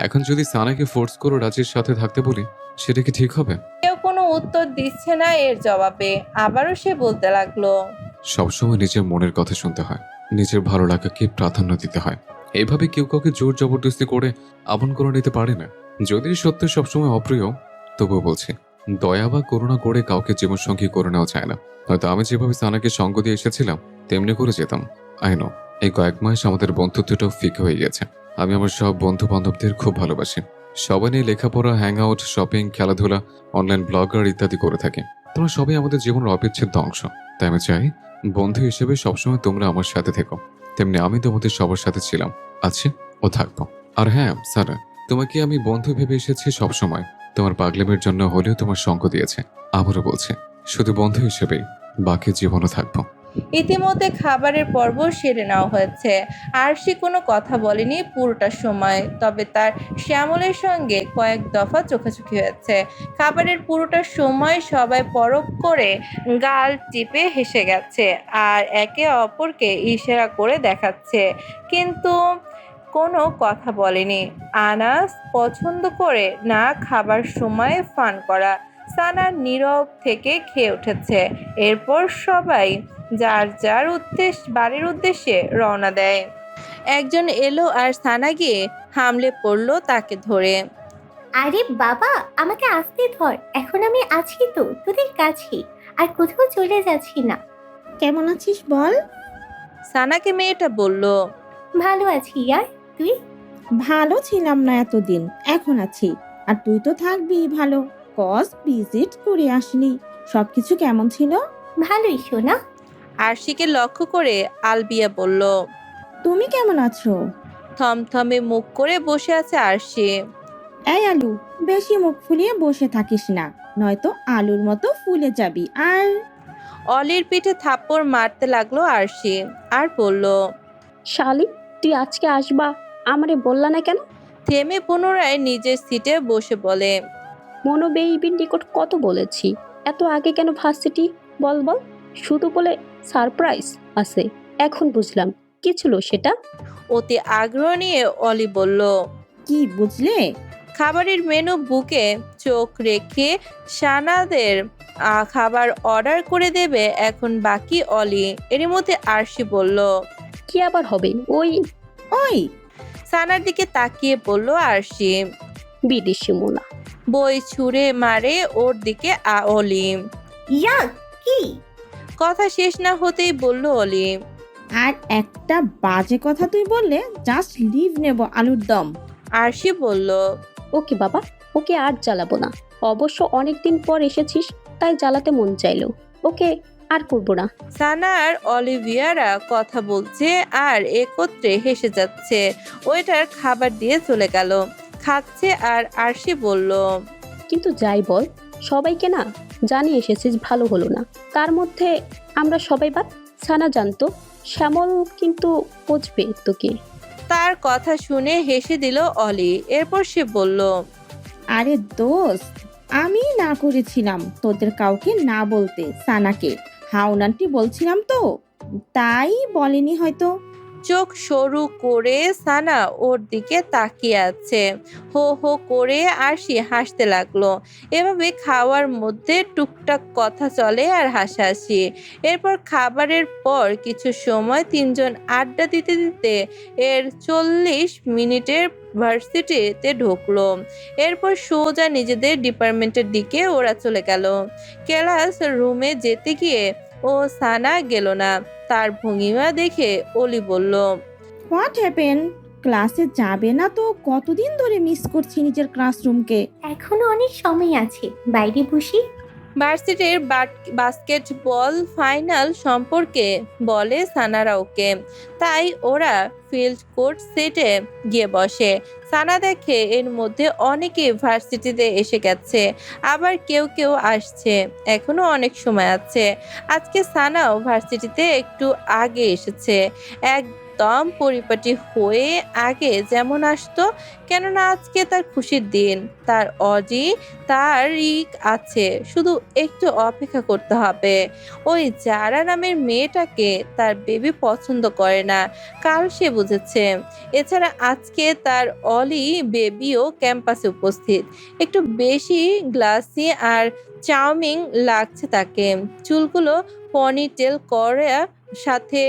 এখন যদি সানাকে ফোর্স করে রাজির সাথে থাকতে বলি, সেটা কি ঠিক হবে? কেউ কোনো উত্তর দিচ্ছে না এর জবাবে। আবারও সে বলতে লাগলো, সবসময় নিজের মনের কথা শুনতে হয়, নিজের ভালো লাগাকে প্রাধান্য দিতে হয়। এইভাবে কেউ কাউকে জোর জবরদস্তি করে আপন করে নিতে পারে না। যদি সত্য সবসময় অপ্রিয়, তবুও বলছি, দয়া বা করুণা করে কাউকে জীবনসঙ্গী করে নেওয়া যায় না। হয়তো আমি যেভাবে সানাকে সঙ্গ দিয়ে এসেছিলাম তেমনি করে যেতাম। আই নো, এই কয়েক মাস আমাদের বন্ধুত্বটাও ফিকে হয়ে গেছে। আমি আমার সব বন্ধু বান্ধবদের খুব ভালোবাসি। সবাই নিয়ে লেখাপড়া, হ্যাং আউট, শপিং, খেলাধুলা, অনলাইন ব্লগার ইত্যাদি করে থাকি। তোমরা সবাই আমাদের জীবনের অবিচ্ছেদ্য অংশ। তাই আমি চাই বন্ধু হিসেবে সবসময় তোমরা আমার সাথে থেকো, তেমনি আমি তোমাদের সবার সাথে ছিলাম, আছি ও থাকবো। আর হ্যাঁ সারা, তোমাকে আমি বন্ধু ভেবে এসেছি সবসময়। তোমার পাগলামের জন্য হলেও তোমার সঙ্গ দিয়েছে। আবারও বলছে, শুধু বন্ধু হিসেবেই, বাকি জীবনও থাকবো। ইতিমধ্যে খাবারের পর্ব সেরে নেওয়া হয়েছে। আরশি কোনো কথা বলেনি পুরোটা সময়, তবে তার শ্যামলের সঙ্গে কয়েক দফা চোখাচোখি হয়েছে। খাবারের পুরোটা সময় সবাই পরখ করে গাল টিপে হেসে গেছে আর একে অপরকে ইশারা করে দেখাচ্ছে, কিন্তু কোনো কথা বলেনি। আনাস পছন্দ করে না খাবার সময় ফান করা। সানা নীরব থেকে খেয়ে উঠেছে। এরপর সবাই যার যার বাড়ির উদ্দেশ্যে রওনা দেয়। একজন এলো আর সানা গিয়ে হামলে পড়লো তাকে ধরে। আরে বাবা, আমাকে আসতে ধর, এখন আমি আছি তো তোদের কাছে, আর কোথাও চলে যাচ্ছি না। কেমন আছিস বল? সানাকে মেয়েটা বলল। ভালো আছি ইয়ার, তুই? ভালো ছিলাম না এতদিন, এখন আছি। আর তুই তো থাকবি ভালো, কজ ভিজিট করে আসলি। সবকিছু কেমন ছিল? ভালোই শোনা। আরশিকে লক্ষ্য করে আলবিয়া বলল। তুমি কেমন আছো? থমথমে মুখ করে বসে আছে আরশি। এই আলু, বেশি মুখ ফুলিয়ে বসে থাকিস না, নয়তো আলুর মতো ফুলে যাবি। আর অলির পিঠে থাপ্পড় মারতে লাগলো আরশি আর বলল। শালি, তুই আজকে আসবা, আমারে বললা না কেন? থেমে পুনরায় নিজের সিটে বসে বলে। মনো বেইবির নিকট কত বলেছি, এত আগে কেন ভার্সিটি? বল বল, শুধু বলে সারপ্রাইজ আছে। এখন বুঝলাম কি ছিল সেটা। অতি আগ্রহ নিয়ে অলি বলল। কি বুঝলে? খাবারের মেনু বুকে চোখ রেখে সানাদের খাবার অর্ডার করে দেবে এখন বাকি অলি। এর মধ্যে আরশি বলল। কি আবার হবে? ওই ওই সানার দিকে তাকিয়ে বলল আরশি। বিদেশি মোনা। বই ছুঁড়ে মারে ওর দিকে অলি। ইয়া, কি? কথা শেষ না হতেই বলল অলি। আর একটা বাজে কথা তুই বললে জাস্ট লিভ নেব আলুর দম। আরশি বলল। ওকে বাবা, ওকে আর জ্বালাবো না। অবশ্য অনেকদিন পর এসেছিস, তাই জ্বালাতে মন চাইলো। ওকে আর করবো না। সানা আর অলিভিয়ারা কথা বলছে আর একত্রে হেসে যাচ্ছে। ওইটার খাবার দিয়ে চলে গেল, খাচ্ছে আর আরশি বলল। কিন্তু যাই বল, সবাইকে না জানিয়ে এসেছিস, ভালো হলো না। তার মধ্যে আমরা সবাই বাদ। সানা জানতো, শ্যামল কিন্তু বুঝবে তোকে। তার কথা শুনে হেসে দিল অলি। এরপর সে বলল। আরে দোস্ত, আমি না করেছিলাম তোদের কাউকে না বলতে। সানাকে হাউনান্টি বলছিলাম তো, তাই বলেনি হয়তো। চোখ সরু করে সানা ওর দিকে তাকিয়ে আছে। হো হো করে আরশি হাসতে লাগলো। এভাবে খাওয়ার মধ্যে টুকটাক কথা চলে আর হাসাহাসি। এরপর খাবারের পর কিছু সময় তিনজন আড্ডা দিতে দিতে 40 মিনিটের ভার্সিটিতে ঢুকলো। এরপর সোজা নিজেদের ডিপার্টমেন্টের দিকে ওরা চলে গেল। ক্লাস রুমে যেতে গিয়ে ও সানা গেল না। তার ভঙ্গিমা দেখে অলি বলল। What happen? ক্লাসে যাবে না তো? কতদিন ধরে মিস করছি নিজের ক্লাসরুমকে। এখনো অনেক সময় আছে, বাইরে বসি। ভার্সিটির বাস্কেটবল ফাইনাল সম্পর্কে বলে সানারা ওকে, তাই ওরা ফিল্ড কোর্ট সেটে গিয়ে বসে। সানা দেখে এর মধ্যে অনেকে ভার্সিটিতে এসে গেছে, আবার কেউ কেউ আসছে। এখনো অনেক সময় আছে। আজকে সানাও ভার্সিটিতে একটু আগে এসেছে, একদম পরিপাটি হয়ে আগে যেমন আসতো। কেননা আজকে তার খুশির দিন। তার তারিখ আছে, শুধু একটু অপেক্ষা করতে হবে। ওই যারা নামের মেয়েটাকে তার বেবি পছন্দ করে না, কাল সে বুঝেছে। এছাড়া আজকে তার অলি বেবিও ক্যাম্পাসে উপস্থিত। একটু বেশি গ্লাসি আর চার্মিং লাগছে তাকে। চুলগুলো পনিটেল করা, সাথে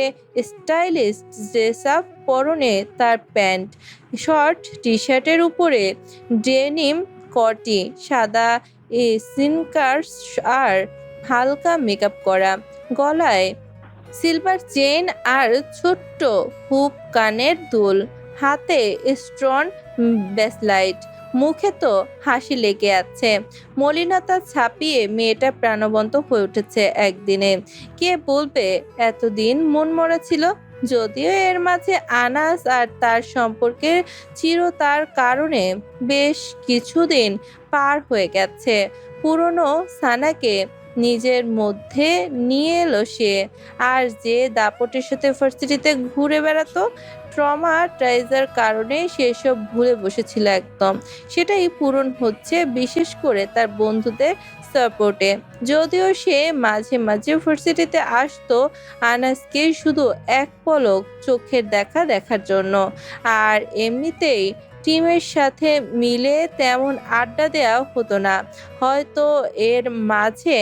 স্টাইলিশ ড্রেস আপ, পরনে তার প্যান্ট, শর্ট টি শার্টের উপরে ডেনিম কটি, সাদা স্নিকার্স আর হালকা মেকআপ করা, গলায় সিলভার চেন আর ছোট্ট হুপ কানের দুল, হাতে স্টোন ব্রেসলাইট, মুখে তো হাসি লেগে আছে। মলিনতা ছাপিয়ে মেয়েটা প্রাণবন্ত হয়ে উঠেছে একদিনে। কে বলবে এতদিন মন মরা ছিল? যদিও এর মাঝে আনাস আর তার সম্পর্কের চিরতার কারণে বেশ কিছুদিন পার হয়ে গেছে। পুরনো সানাকে নিজের মধ্যে নিয়ে এলো সে। আর যে দাপটের সাথে ভার্সিটিতে ঘুরে বেড়াতো, ট্রমাটাইজার কারণে সেসব ভুলে বসেছিল একদম। সেটাই পূরণ হচ্ছে, বিশেষ করে তার বন্ধুদের সাপোর্টে। যদিও সে মাঝে মাঝে ভার্সিটিতে আসতো আনাসকে শুধু এক পলক চোখের দেখার জন্য, আর এমনিতেই টিমের সাথে মিলে তেমন আড্ডা দেওয়া হতো না। হয়তো এর মাঝে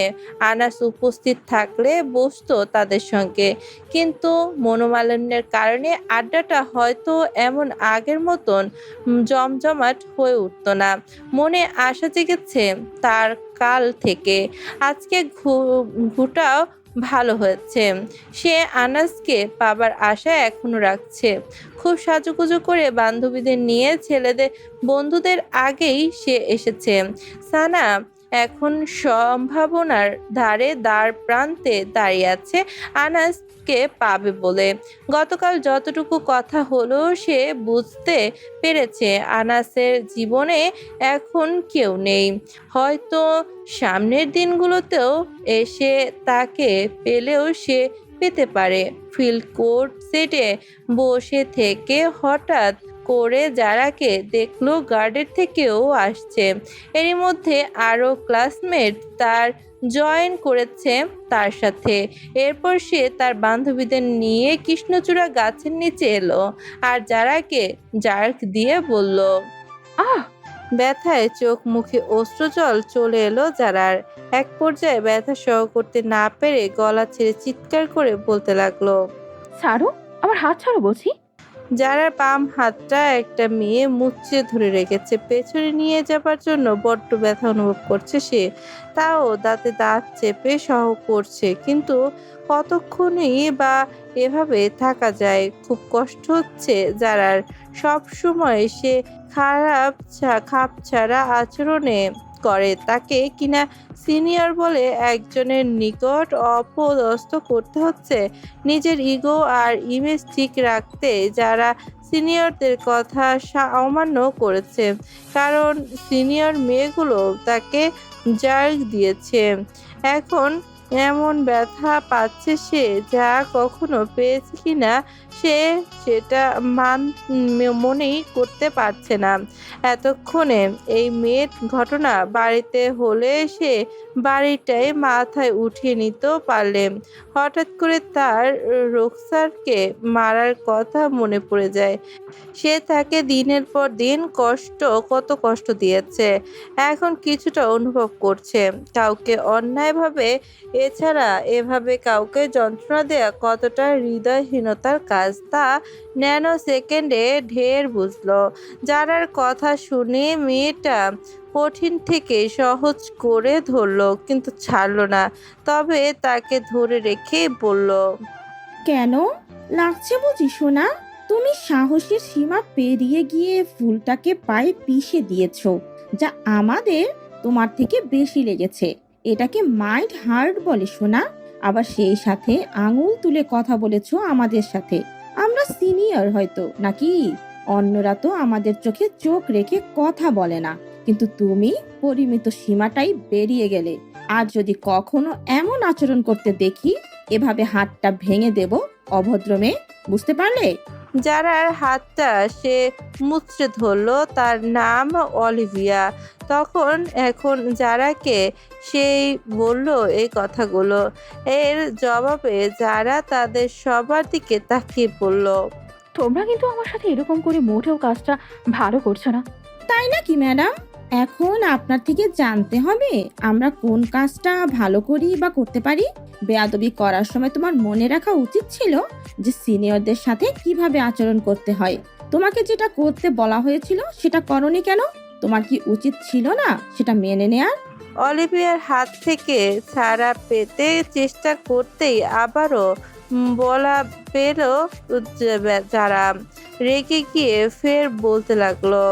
আনাস উপস্থিত থাকলে বসতো তাদের সঙ্গে, কিন্তু মনোমালিন্যের কারণে আড্ডাটা হয়তো এমন আগের মতন জমজমাট হয়ে উঠতো না। মনে আশা জেগেছে তার কাল থেকে। আজকে ঘুটা ভালো হয়েছে। সে আনাসকে পাবার আশায় এখনো রাখছে। খুব সাজুগুজু করে বান্ধবীদের নিয়ে ছেলেদের বন্ধুদের আগেই সে এসেছে। সানা এখন সম্ভাবনার দ্বার প্রান্তে দাঁড়িয়ে আছে আনাসকে পাবে বলে। গতকাল যতটুকু কথা হলো সে বুঝতে পেরেছে আনাসের জীবনে এখন কেউ নেই। হয়তো সামনের দিনগুলোতেও এসে তাকে পেলেও সে পেতে পারে। ফিল্ড কোর্ট সেটে বসে থেকে হঠাৎ করে যারাকে দেখলো গার্ডের থেকেও আসছে। এরই মধ্যে আরো ক্লাসমেট তার জয়েন করেছে তার সাথে। এরপর সে তার বান্ধবীদের নিয়ে কৃষ্ণচূড়া গাছের নিচে এলো আর যারাকে জার্ক দিয়ে বলল। আহ ব্যথায় চোখ মুখে অশ্রুজল চলে এলো যারার। এক পর্যায়ে ব্যথা সহ করতে না পেরে গলা ছেড়ে চিৎকার করে বলতে লাগলো। ছাড়ো, আমার হাত ছাড়ো বলছি। যারার বাম হাতটা একটা মেয়ে মুচড়ে ধরে রেখেছে। পেছনে নিয়ে যাবার জন্য বড্ড ব্যথা অনুভব করছে সে। তাও দাঁতে দাঁত চেপে সহ করছে, কিন্তু কতক্ষণই বা এভাবে থাকা যায়। খুব কষ্ট হচ্ছে যারার। সব সময় সে খাপ ছাড়া আচরণে করে তাকে কিনা সিনিয়র বলে একজনের নিকট অপদস্থ করতে হচ্ছে। নিজের ইগো আর ইমেজ ঠিক রাখতে যারা সিনিয়রদের কথা অমান্য করেছে, কারণ সিনিয়র মেয়েগুলো তাকে জার্ক দিয়েছে। এখন এমন ব্যথা পাচ্ছে সে যা কখনো পেয়েছে কিনা সে সেটা মনেই করতে পারছে না। এতক্ষণে এই মেয়ের ঘটনা বাড়িতে হলে সে বাড়িটাই মাথায় উঠিয়ে নিতেও পারলে। হঠাৎ করে তার রোকসারকে মারার কথা মনে পড়ে যায়। সে তাকে দিনের পর দিন কত কষ্ট দিয়েছে, এখন কিছুটা অনুভব করছে। কাউকে অন্যায়ভাবে, এছাড়া এভাবে কাউকে যন্ত্রণা দেয়া কতটা হৃদয়হীনতার কাজ তা ন্যানো সেকেন্ডে ঢের বুঝলো। যারার কথা শুনে মেয়েটা কঠিন থেকে সহজ করে ধরলো, কিন্তু ছাড়লো না। তবে তাকে ধরে রেখে বলল। কেন লাগছে বুঝি সোনা? তুমি সাহসের সীমা পেরিয়ে গিয়ে ফুলটাকে পায়ে পিষে দিয়েছো, যা আমাদের তোমার থেকে বেশি লেগেছে। এটাকে মাইন্ড হার্ট বলে সোনা। আবার সেই সাথে আঙুল তুলে কথা বলেছো আমাদের সাথে। আমরা সিনিয়র হয়তো নাকি, অন্যরা তো আমাদের চোখে চোখ রেখে কথা বলে না, কিন্তু তুমি পরিমিত সীমাটাই বেরিয়ে গেলে। আর যদি কখনো এমন আচরণ করতে দেখি, এভাবে হাতটা ভেঙে দেব। অভদ্র মেয়ে, বুঝতে পারলে? যারার হাতটা সে মুচড়ে ধরলো তার নাম অলিভিয়া। এখন যারাকে সেই বলল এই কথাগুলো। এর জবাবে যারা তাদের সবার দিকে তাকিয়ে বলল। তোমরা কিন্তু আমার সাথে এরকম করে মোটেও কাজটা ভালো করছো না। তাই নাকি ম্যাডাম? এখন আপনার থেকে জানতে হবে আমরা কোন কাজটা ভালো করি বা করতে পারি। বেয়াদবি করার সময় তোমার মনে রাখা উচিত ছিল যে সিনিয়রদের সাথে কিভাবে আচরণ করতে হয়। তোমাকে যেটা করতে বলা হয়েছিল সেটা করনি কেন? তোমার কি উচিত ছিল না সেটা মেনে নেয়ার? অলিভিয়ার হাত থেকে ছাড়া পেতে চেষ্টা করতেই আবারও বলা পেল যারা। রেগে গিয়ে ফের বলতে লাগলো।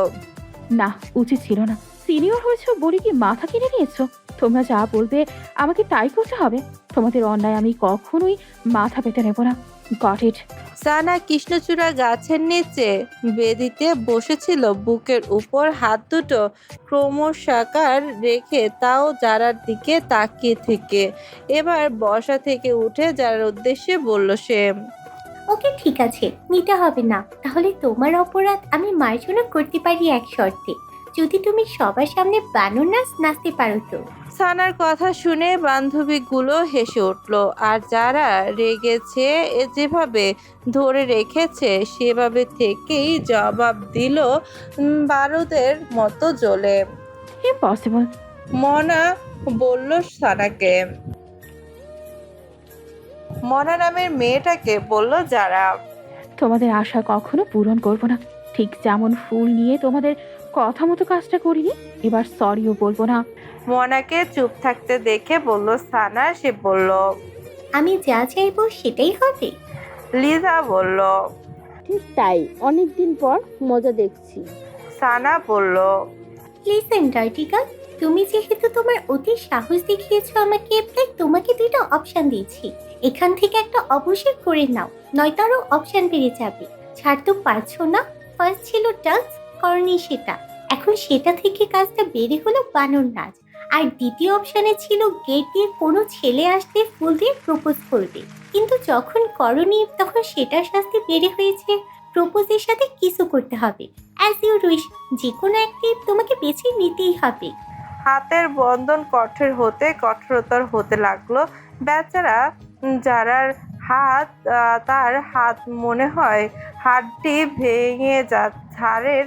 না, উচিত ছিল না। সিনিয়র হয়েছো বলে কি মাথা কিনে নিয়েছো? তোমরা যা বলবে আমাকে তাই করতে হবে। তোমাদের অন্যায় আমি কখনোই মাথা পেতে নেব না। Got it. সানা কৃষ্ণচূড়া গাছের নিচে বেদিতে বসেছিল, বুকের উপর হাত দুটো ক্রমশাকার রেখে, তাও যারার দিকে তাকিয়ে থেকে। এবার বসা থেকে উঠে যারার উদ্দেশ্যে বলল সে। ওকে ঠিক আছে, নিতে হবে না। তাহলে তোমার অপরাধ আমি মার্জনা করতে পারি এক শর্তে, যদি তুমি সবার সামনে বানর নাচ নাচতে পারো তো। সানার কথা শুনে বান্ধবীগুলো হেসে উঠল, আর যারা রেগেছে যেভাবে ধরে রেখেছে সেভাবে থেকেই জবাব দিল বারুদের মতো জ্বলে। ইম্পসিবল। মনা বলল সানাকে। মনা নামের মেয়েটাকে বলল যারা। তোমাদের আশা কখনো পূরণ করব না। ঠিক যেমন ফুল নিয়ে তোমাদের কথা মতো কাজটা করিনি, এবার সরিও বলবো না। মনাকে চুপ থাকতে দেখে বলল সানা। সে বলল। আমি যা চাইবো সেটাই হবে? লিজা বলল। ঠিক তাই, অনেকদিন পর মজা দেখছি। সানা বলল। লিসেন ডার্টিকা, তুমি যেহেতু তোমার অতি সাহস দেখিয়েছো আমাকে, তাই তোমাকে দুইটা অপশন দিয়েছি। এখান থেকে একটা অবশ্যই করে নাও, নয়তো আরো অপশন বেড়ে যাবে। ছাড় তো পারছো না। ফার্স্ট ছিল ডান্স, করনি সেটা। এখন সেটা থেকে কাজটা বেড়ে হলো বানর নাচ। আর দ্বিতীয় অপশনে ছিল গেট দিয়ে কোনো ছেলে আসতে ফুল দিয়ে প্রপোজ করবে, কিন্তু যখন করনি তখন সেটার শাস্তি বেড়ে হয়েছে প্রপোজের সাথে কিছু করতে হবে। অ্যাজ ইউ উইশ, যে কোনো একটি তোমাকে বেছে নিতেই হবে। হাতের বন্ধন কঠোর হতে কঠোরতর হতে লাগলো। বেচারা যারার হাত, তার হাত মনে হয় হাড্ডি ভেঙে ধারের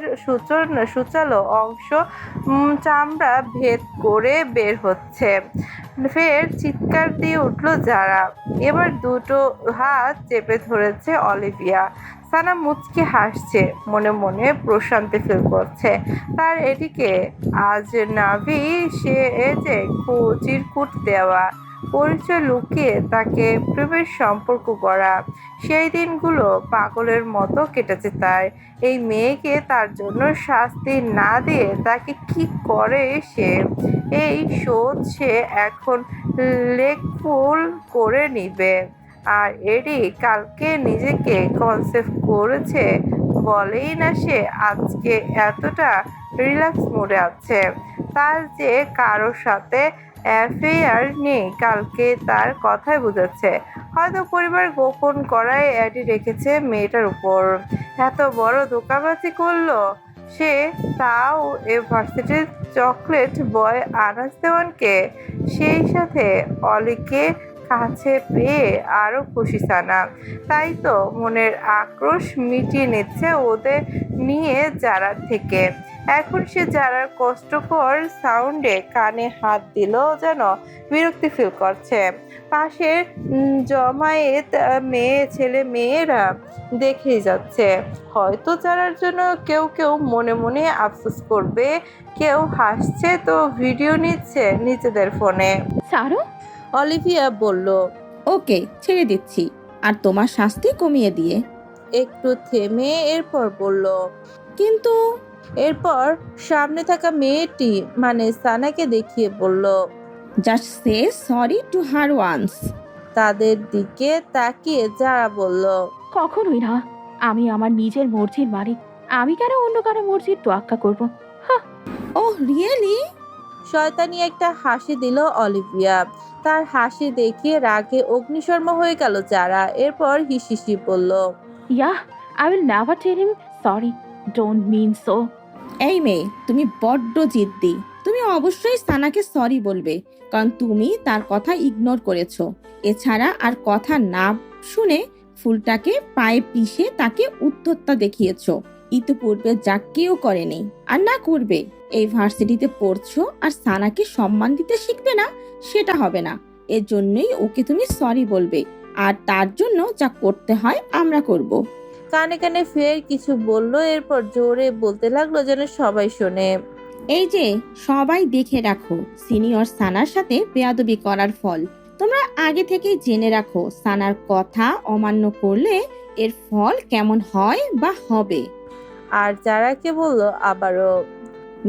সূচালো অংশ চামড়া ভেদ করে বের হচ্ছে। ফের চিৎকার দিয়ে উঠলো যারা। এবার দুটো হাত চেপে ধরেছে অলিভিয়া। সানা মুচকি হাসছে, মনে মনে প্রশান্তি ফিল করছে। তার এদিকে আজ নাভি সে যে চিরকুট দেওয়া, পরিচয় লুকিয়ে তাকে প্রেমের সম্পর্ক করা, সেই দিনগুলো পাগলের মতো কেটেছে তার। এই মেয়েকে তার জন্য শাস্তি না দিয়ে তাকে কি করে সে, এই শোধ সে এখন লেকফুল করে নিবে। আর এডি কালকে নিজেকে কনসেপ্ট করেছে বলেই না সে আজকে এতটা রিল্যাক্স মোডে আছে। তার যে কারোর সাথে অ্যাফেয়ার নেই কালকে তার কথাই বোঝাচ্ছে। হয়তো পরিবার গোপন করায় অ্যাডি রেখেছে মেয়েটার উপর। এত বড় ধোঁকাবাজি করলো সে, তাও ভার্সিটির চকলেট বয় আনাস দেওয়ানকে, সেই সাথে অলিকে কাছে পেয়ে আরো খুশি সানা। তাই তো মনের আক্রোশ মিটিয়ে নিচ্ছে ওদের নিয়ে যারার থেকে। এখন সে যারার কষ্টকর সাউন্ডে কানে হাত দিল যেন বিরক্তি ফিল করছে। পাশের জমায়েত ছেলে মেয়েরা দেখেই যাচ্ছে। হয়তো যারার জন্য কেউ কেউ মনে মনে আফসোস করবে, কেউ হাসছে তো ভিডিও নিচ্ছে নিজেদের ফোনে। সারো, অলিভিয়া বলল। ওকে, ছেড়ে দিচ্ছি, আর তোমার শাস্তি কমিয়ে দিয়ে। একটু থেমে এরপর বলল, কিন্তু এরপর সামনে থাকা মেয়েটি মানে সানাকে দেখিয়ে বলল, just say sorry to her once. তাদের দিকে তাকিয়ে যারা বলল, কখনোই না। আমি আমার নিজের মর্জির মালিক। আমি কেন অন্য কারো মর্জির তোয়াক্কা করব? Oh really? শয়তানি একটা হাসি দিল অলিভিয়া। তার হাসি দেখিয়ে রাগে অগ্নিশর্মা হয়ে গেল যারা। এরপর হিসিসি বলল, yeah, I will never tell him sorry, don't mean so. এই মেয়ে, তুমি বড্ড জিদ্দি। তুমি অবশ্যই সানাকে সরি বলবে, কারণ তুমি তার কথা ইগনোর করেছো। এছাড়া আর কথা না শুনে ফুলটাকে পায়ে পিষে তাকে উদ্ধত্যা দেখিয়েছো। ইতিপূর্বে যা কেউ করেনি আর না করবে। এই ভার্সিটিতে পড়ছো আর সানাকে সম্মান দিতে শিখবে না, সেটা হবে না। এর জন্যই ওকে তুমি সরি বলবে, আর তার জন্য যা করতে হয় আমরা করব। কানে কানে ফের কিছু বলল। এরপর জোরে বলতে লাগলো যেন সবাই শোনে, এই যে সবাই দেখে রাখো, সিনিয়র সানার সাথে বেয়াদবি করার ফল। তোমরা আগে থেকেই জেনে রাখো সানার কথা অমান্য করলে এর ফল কেমন হয় বা হবে। আর যারাকে বলল আবারও,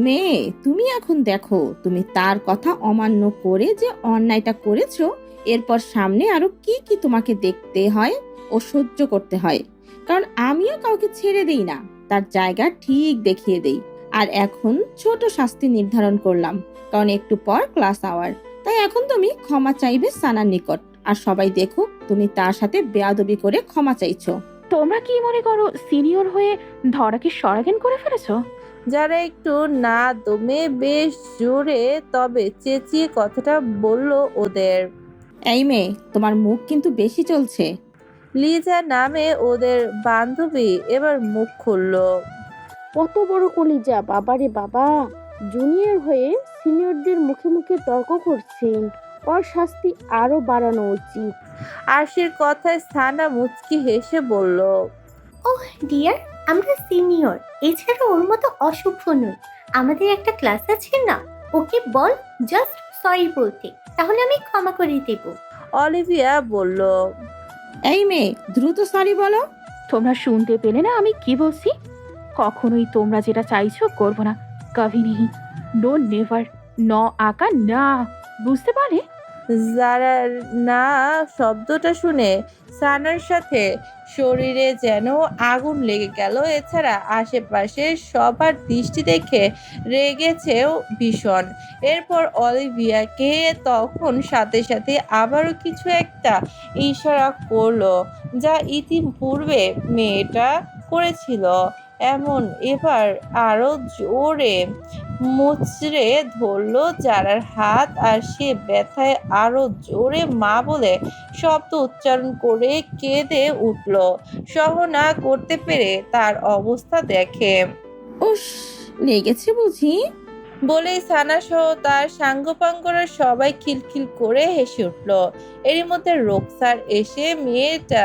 মেয়ে, তুমি এখন দেখো তুমি তার কথা অমান্য করে যে অন্যায়টা করেছো, এরপর সামনে আরো কি কি তোমাকে দেখতে হয় ও সহ্য করতে হয়। কারণ আমিও কাউকে ছেড়ে দেই না, তার জায়গা ঠিক দেখিয়ে দেই। আর এখন ছোট শাস্তি নির্ধারণ করলাম, কারণ একটু পর ক্লাস আওয়ার। তাই এখন তুমি ক্ষমা চাইবে সানার নিকট, আর সবাই দেখুক তুমি তার সাথে বেয়াদবি করে ক্ষমা চাইছো। তোমরা কি মনে করো সিনিয়র হয়ে ধরাকে সরাগেন করে ফেলেছো? যারা একটু না দমে বেশ জোরে তবে চেঁচিয়ে কথাটা বলল ওদের। এই মেয়ে, তোমার মুখ কিন্তু বেশি চলছে। লিজা নামে ওদের বান্ধবী এবার মুখ খুললো। কত বড় কলিজা, বাবারে বাবা! জুনিয়র হয়ে সিনিয়রদের মুখে মুখে তর্ক করছেন। ওর শাস্তি আরো বাড়ানো উচিত। আরশির কথায় সানা মুচকি হেসে বলল, ওহ ডিয়ার, আমরা সিনিয়র, এছাড়া ওর মতো অসভ্য নই। আমাদের একটা ক্লাস আছে না, ওকে বল জাস্ট সরি বলতে, তাহলে আমি ক্ষমা করে দেব। অলিভিয়া বলল, এই মেয়ে, দ্রুত সরি বলো। তোমরা শুনতে পেলে না আমি কি বলছি? কখনোই তোমরা যেটা চাইছো করবো না। কভি নেহি, নো নেভার, ন আকা না, বুঝতে পারে? জারার না শব্দটা শুনে সানার সাথে শরীরে যেন আগুন লেগে গেল। এছাড়া আশেপাশে সবার দৃষ্টি দেখে রেগেছেও ভীষণ। এরপর অলিভিয়াকে তখন সাথে সাথে আবারও কিছু একটা ইশারা করলো, যা ইতিপূর্বে মেয়েটা করেছিল। এমন এবার আরো জোরে মুচড়ে ধরলো যারার হাত, আর সে ব্যথায় আরো জোরে মা বলে শব্দ উচ্চারণ করে কেঁদে উঠল। সহ না করতে পেরে তার অবস্থা দেখে উস, লেগেছে বুঝি? বলেই সানা সহ তার সাঙ্গপাঙ্গরা সবাই খিলখিল করে হেসে উঠল। এরই মধ্যে রোকসার এসে মেয়েটা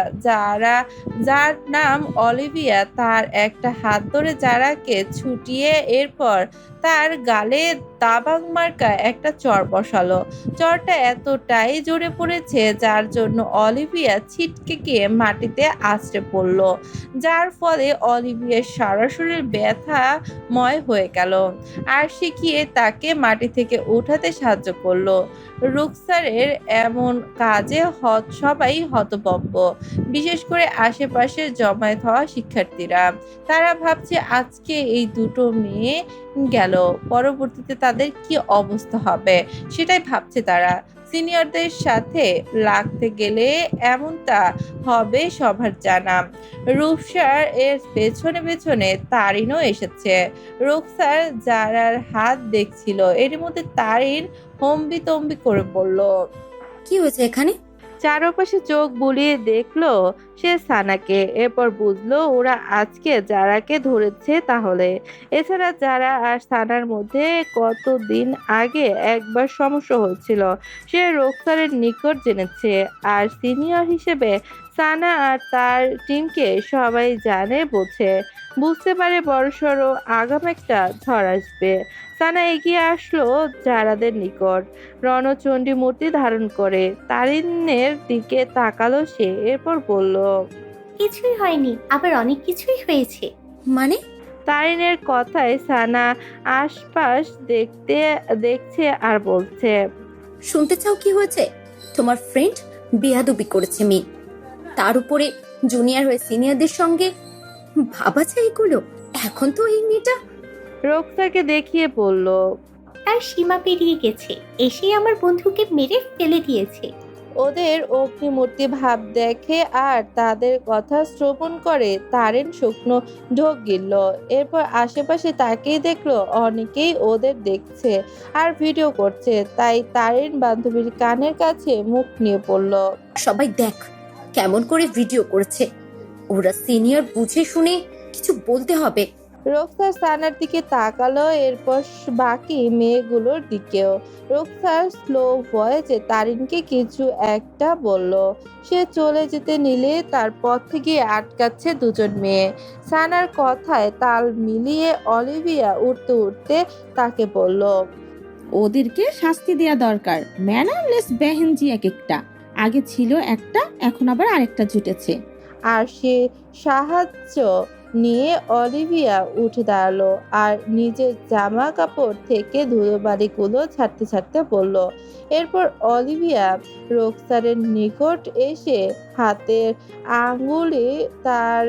যার নাম অলিভিয়া, তার একটা হাত ধরে যারাকে ছুটিয়ে এরপর তার গালে দাবাং মার্কা একটা চড় বসালো। চড়টা এতটাই জোরে পড়েছে যার জন্য অলিভিয়া ছিটকে গিয়ে মাটিতে আছড়ে পড়ল, যার ফলে অলিভিয়ার সারা শরীর ব্যথাময় হয়ে গেল। আর সে গিয়ে তাকে মাটি থেকে উঠাতে সাহায্য করলো। রুকসারের এমন কাজে সবাই হতভম্ব, বিশেষ করে আশেপাশে জমায়েত হওয়া শিক্ষার্থীরা। তারা ভাবছে আজকে এই দুটো মেয়ে গেল, পরবর্তীতে তাদের কি অবস্থা হবে সেটাই ভাবছে তারা। সিনিয়রদের সাথে লাগতে গেলে এমনটা হবে সবার জানা। রূপসার এর পেছনে পেছনে তারিনও এসেছে। রুকসার যারার হাত দেখছিল, এর মধ্যে তারিন হম্বি তম্বি করে বলল, কি হয়েছে এখানে? চারপাশে চোখ বুলিয়ে দেখলো সে সানাকে। এরপর বুঝলো ওরা আজকে যারাকে ধরেছে তাহলে। এছাড়া যারা আর সানার মধ্যে কতদিন আগে একবার সমস্যা হয়েছিল সে রোকসারের নিকট জেনেছে। আর সিনিয়র হিসেবে সানা আর তার টিমকে সবাই জানে, বোঝে, বুঝতে পারে বড়সড় আগাম একটা ঝড় আসবে। সানা এগিয়ে আসলো যারাদের নিকট, রণচণ্ডী মূর্তি ধারণ করে তারিনের দিকে তাকালো সে। এরপর বলল, কিছুই হয়নি, আবার অনেক কিছুই হয়েছে। মানে? তারিনের কথায় সানা আশপাশ দেখছে আর বলছে, শুনতে চাও কি হয়েছে? তোমার ফ্রেন্ড বেয়াদবি করেছে মেয়ে, তার উপরে জুনিয়র হয়ে সিনিয়রদের সঙ্গে ভাবা যায় এগুলো? এখন তো এই মেয়েটা। রোকসাকে দেখিয়ে বলল, তার সীমা পেরিয়ে গেছে, এসেই আমার বন্ধুকে মেরে ফেলে দিয়েছে। ওদের অগ্নিমূর্তি ভাব দেখে আর তাদের কথা শ্রবণ করে তারিন শুকনো ঢোক গিলল। এরপর আশেপাশে তাকেই দেখলো অনেকেই ওদের দেখছে আর ভিডিও করছে, তাই তারিন বান্ধবীর কানের কাছে মুখ নিয়ে পড়ল, সবাই দেখ কেমন করে ভিডিও করেছে, ওরা সিনিয়র, বুঝে শুনে কিছু বলতে হবে। রোকসার সানার দিকে তাকালো, এরপর বাকি মেয়েগুলোর দিকেও। রোকসার স্লো ভয়েসে তারিনকে কিছু একটা বলল। সে চলে যেতে নিলে তার পথ থেকে আটকাচ্ছে দুজন মেয়ে। সানার কথায় তাল মিলিয়ে অলিভিয়া উঠতে উঠতে তাকে বলল, ওদেরকে শাস্তি দেওয়া দরকার। ম্যানারলেস বেহেনজি এক একটা। আগে ছিল একটা, এখন আবার আরেকটা জুটেছে। আর সে সাহায্য নিয়ে অলিভিয়া উঠে দাঁড়ালো আর নিজের জামা কাপড় থেকে ধুলোবালিগুলো ছাড়তে ছাড়তে বলল। এরপর অলিভিয়া রোকসারের নিকট এসে হাতের আঙ্গুলে তার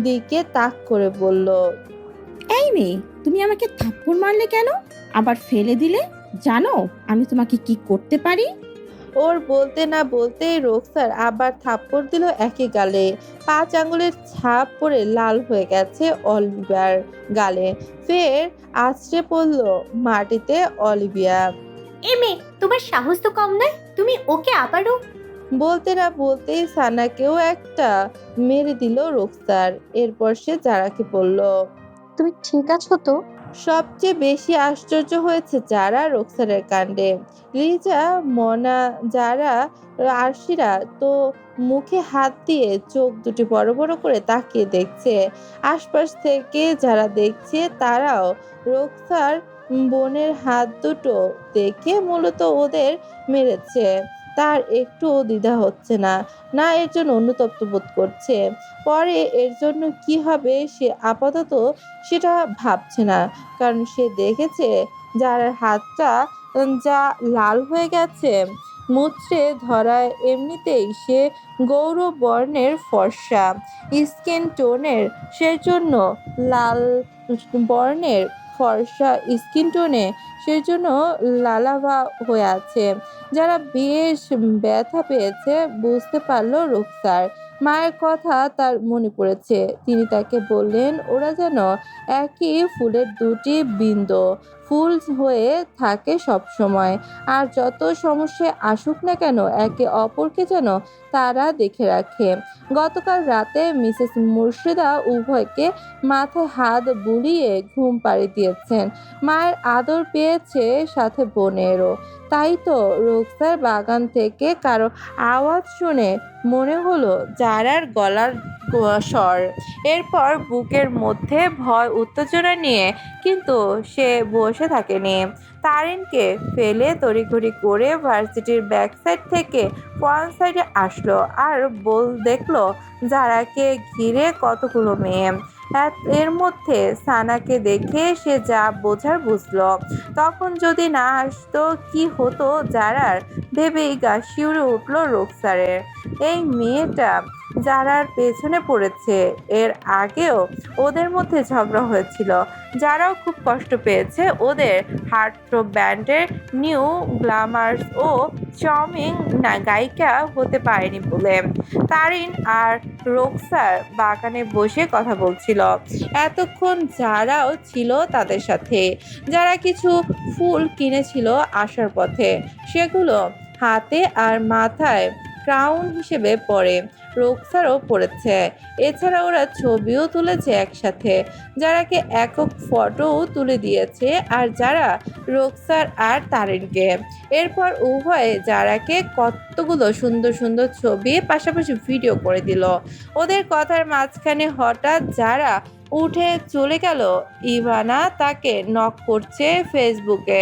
দিকে তাক করে বলল, এই মেয়ে, তুমি আমাকে থাপ্পড় মারলে কেন? আবার ফেলে দিলে? জানো আমি তোমাকে কি করতে পারি? ওর বলতে না বলতেই রোকসার আবার থাপ্পড় দিল একই গালে। 5 আঙ্গুলের ছাপ পড়ে লাল হয়ে গেছে অলিভিয়ার গালে। ফের আছড়ে পড়ল মাটিতে অলিভিয়া। এ মেয়ে, তোমার সাহস তো কম নয়, তুমি ওকে আবারও। বলতে না বলতেই সানাকেও একটা মেরে দিল রোকসার। এরপর সে জারাকে বলল, তুমি ঠিক আছো তো? সবচেয়ে বেশি আশ্চর্য হয়েছে যারা রোকসারের কাণ্ডে। লিজা, মনা, যারা, আরশিরা তো মুখে হাত দিয়ে চোখ দুটি বড় বড় করে তাকিয়ে দেখছে। আশপাশ থেকে যারা দেখছে তারাও রোকসার বোনের হাত দুটো দেখে মূলত ওদের মেরেছে। তার একটুও দ্বিধা হচ্ছে না, না এর জন্য অনুতপ্ত বোধ করছে। পরে এর জন্য কি হবে সে আপাতত সেটা ভাবছে না, কারণ সে দেখেছে যার হাতটা যা লাল হয়ে গেছে মুচড়ে ধরায়। এমনিতেই সে গৌর বর্ণের ফর্সা স্কিন টোনের, সেজন্য লাল বর্ণের ফর্সা স্কিন টোনে সেজন্য লালাভা হয়ে আছে। যারা বেশ ব্যথা পেয়েছে বুঝতে পারলো রুখসার। মায়ের কথা তার মনে পড়েছে, তিনি তাকে বললেন ওরা যেন একই ফুলের দুটি বিন্দু, ফুল হয়ে থাকে সব সময়, আর যত সমস্যায় আসুক না কেন একে অপরকে যেন তারা দেখে রাখে। গতকাল রাতে মিসেস মুর্শিদা উভয়কে মাথায় হাত বুলিয়ে ঘুম পাড়ি দিয়েছেন। মায়ের আদর পেয়েছে, সাথে বোনেরও। তাই তো রুখসার বাগান থেকে কারো আওয়াজ শুনে মনে হলো জারার গলার স্বর। এরপর বুকের মধ্যে ভয় উত্তেজনা নিয়ে কিন্তু সে বসে থাকেনি। তারিনকে ফেলে তড়িঘড়ি করে ভার্সিটির ব্যাক সাইড থেকে ফ্রন্ট সাইডে আসলো আর দেখলো জারাকে ঘিরে কতগুলো মেয়ে। এর মধ্যে সানাকে দেখে সে যা বোঝার বুঝলো। তখন যদি না আসতো কি হতো জারার, ভেবেই গা শিউরে উঠলো রুখসারের। এই মেয়েটা জারার পেছনে পড়েছে। এর আগেও ওদের মধ্যে ঝগড়া হয়েছিল, যারাও খুব কষ্ট পেয়েছে ওদের হার্টথ্রোব ব্যান্ডের নিউ গ্ল্যামার্স ও চার্মিং গায়িকা হতে পারেনি বলে। তারিন আর রুখসার বাগানে বসে কথা বলছিল। এতক্ষণ যারাও ছিল তাদের সাথে। যারা কিছু ফুল কিনেছিল আসার পথে, সেগুলো হাতে আর মাথায় ক্রাউন হিসেবে পরে। রুখসারও পড়েছে। এছাড়া ওরা ছবিও তুলেছে একসাথে, যারাকে একক ফটোও তুলে দিয়েছে আর যারা রুখসার আর তারিনকে। এরপর উভয়ে যারাকে কতগুলো সুন্দর সুন্দর ছবি পাশাপাশি ভিডিও করে দিল। ওদের কথার মাঝখানে হঠাৎ যারা উঠে চলে গেল। ইভানা তাকে নক করছে ফেসবুকে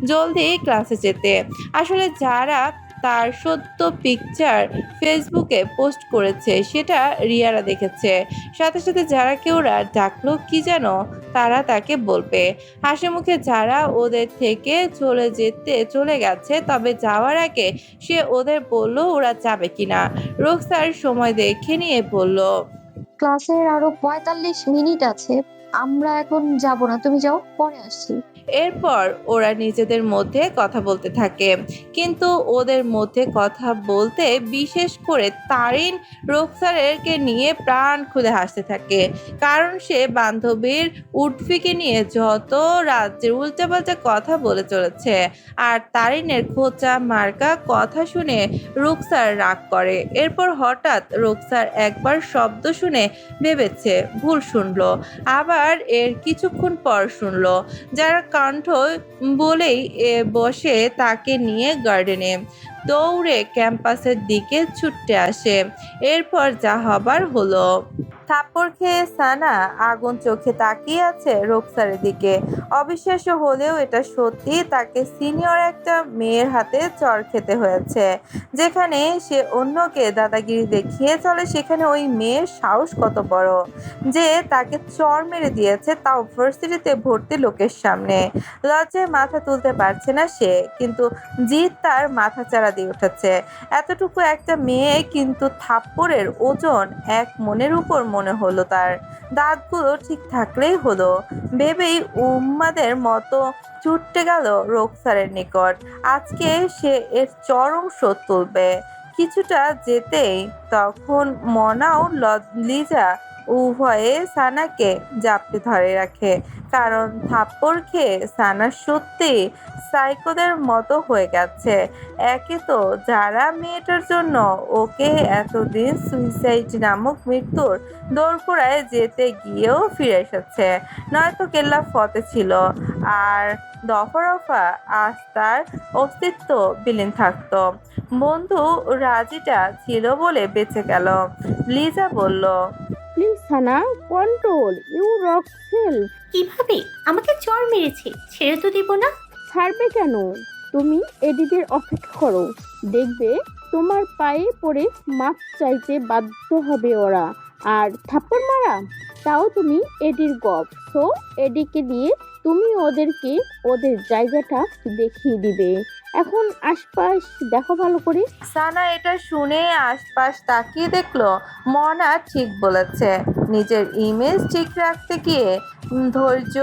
জলদি ক্লাসে যেতে। আসলে যারা তার সত্য পিকচার ফেসবুকে পোস্ট করেছে সেটা রিয়ারা দেখেছে। সাথে সাথে যারা কেউ ডাকলো কি যেন তারা তাকে বলবে। হাসি মুখে যারা ওদের থেকে চলে গেছে, তবে যাওয়ার আগে সে ওদের বলল ওরা যাবে কিনা। রুখসার সময় দেখে নিয়ে বলল, ক্লাসের আরো 45 মিনিট আছে, আমরা এখন যাব না, তুমি যাও, পরে আসছি। এরপর ওরা নিজেদের মধ্যে কথা বলতে থাকে, কিন্তু ওদের মধ্যে কথা বলতে বিশেষ করে তারিন রুখসারকে নিয়ে প্রাণ খুলে হাসতে থাকে, কারণ সে বান্ধবীর উর্ফিকে নিয়ে যত রাজ্যের উল্টাপাল্টা কথা বলে চলেছে। আর তারিনের খোঁচা মার্কা কথা শুনে রুখসার রাগ করে। এরপর হঠাৎ রুখসার একবার শব্দ শুনে ভেবেছে ভুল শুনলো, আবার এর কিছুক্ষণ পর শুনলো যারা কণ্ঠ বলেই বসে তাকে নিয়ে গার্ডেনে দৌড়ে ক্যাম্পাসের দিকে ছুটতে আসে। এরপর যা হবার হলো। থাপ্পড় খেয়ে সানা আগুন চোখে তাকিয়ে আছে রুখসারের দিকে। অবিশ্বাস্য হলেও এটা সত্যি, তাকে সিনিয়র একটা মেয়ের হাতে চড় খেতে হয়েছে। যেখানে সে অন্যকে দাদাগিরি দেখিয়ে চলে, সেখানে ওই মেয়ের সাহস কত বড় যে তাকে চড় মেরে দিয়েছে, তাও ভার্সিটিতে ভর্তি লোকের সামনে। লজ্জায় মাথা তুলতে পারছে না সে, কিন্তু জিত তার মাথা চাড়া দিয়ে উঠেছে। এতটুকু একটা মেয়ে, কিন্তু থাপ্পড়ের ওজন এক মনের উপর মনে হলো তার। দাঁতগুলো ঠিক থাকলেই হলো ভেবেই উম্মাদের মতো ছুটতে গেল রুখসারের নিকট। আজকে সে এর চরম শোধ তুলবে। কিছুটা যেতেই তখন মনাও লিজা উভয়ে সানাকে জাপটে ধরে রাখে, কারণ থাপ্পড় খেয়ে সানা সত্যি সাইকোদের মতো হয়ে গেছে। একে তো যারা মেয়েটার জন্য ওকে এতদিন সুইসাইড নামক মৃত্যুর দোরগোড়ায় যেতে গিয়েও ফিরে এসেছে, নয়তো কেল্লা ফতে ছিল, আর দফা রফা আজ তার অস্তিত্ব বিলীন থাকতো। বন্ধু রাজিটা ছিল বলে বেঁচে গেল। লিজা বলল, please Sana, control yourself. কিভাবে আমাকে চড় মেরেছে, ছেড়ে তো দিব না। ছাড়বে কেন? তুমি এডিটের অপেক্ষা করো, দেখবে তোমার পায়ে পড়ে মাপ চাইতে বাধ্য হবে ওরা। আর থাপ্পড় মারা, তাও তুমি এডির গপ। সো এডিকে দিয়ে তুমি ওদেরকে ওদের জায়গাটা দেখিয়ে দিবে। এখন আশপাশ দেখো ভালো করে। সানা এটা শুনে আশপাশ তাকিয়ে দেখলো মনা ঠিক বলেছে। নিজের ইমেজ ঠিক রাখতে গিয়ে ধৈর্য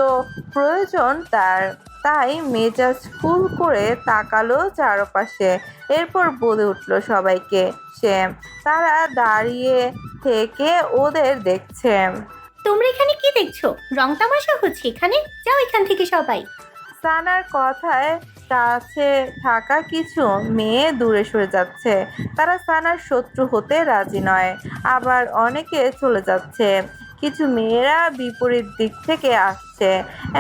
প্রয়োজন তার, তাই মেজাজ ফুল করে তাকালো চারপাশে। এরপর বলে উঠলো সবাইকে সে। তারা দাঁড়িয়ে থেকে ওদের দেখছে। তোমরা এখানে কি দেখছো? রং তামাশা হচ্ছে এখানে, যাও এখান থেকে সবাই। সানার কথায় কাছে থাকা কিছু মেয়ে দূরে সরে যাচ্ছে। তারা সানার শত্রু হতে রাজি নয়, আবার অনেকে চলে যাচ্ছে। কিছু মেয়েরা বিপরীত দিক থেকে আসছে।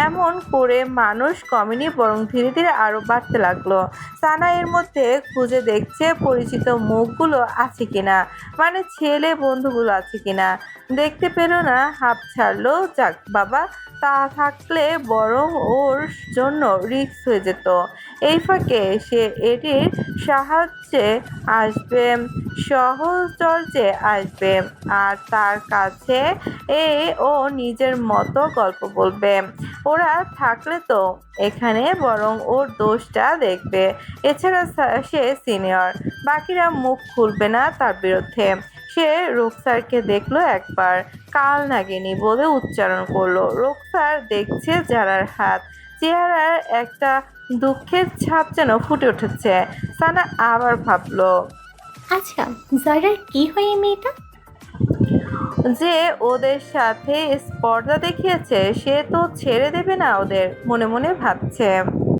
এমন করে মানুষ কমেনি, বরং ধীরে ধীরে আরো বাড়তে লাগলো। সানা এর মধ্যে খুঁজে দেখছে পরিচিত মুখগুলো আছে কিনা, মানে ছেলে বন্ধুগুলো আছে কিনা। দেখতে পেল না, হাঁপ ছাড়লো। যাক বাবা, তা থাকলে বরং ওর জন্য রিস্ক হয়ে যেত। এই ফাঁকে সে এটির সাহায্যে আসবে, সহচর্যে আসবে, আর তার কাছে ও নিজের মতো গল্প বলবে। ওরা থাকলে তো এখানে, বরং ওর দোষটা দেখবে। এছাড়া সে সিনিয়র, বাকিরা মুখ খুলবে না তার বিরুদ্ধে। সে রুকসারকে দেখলো একবার, কাল নাগিনী বলে উচ্চারণ করলো। রুকসার দেখছে জারার হাত, চেহারার একটা দুঃখের ছাপ যেন ফুটে উঠেছে। সানা আবার ভাবলো, আচ্ছা জারার কি হয় এই মেয়েটা? যে ওদের সাথে স্পর্ধা দেখিয়েছে সে তো ছেড়ে দেবে না ওদের, মনে মনে ভাবছে।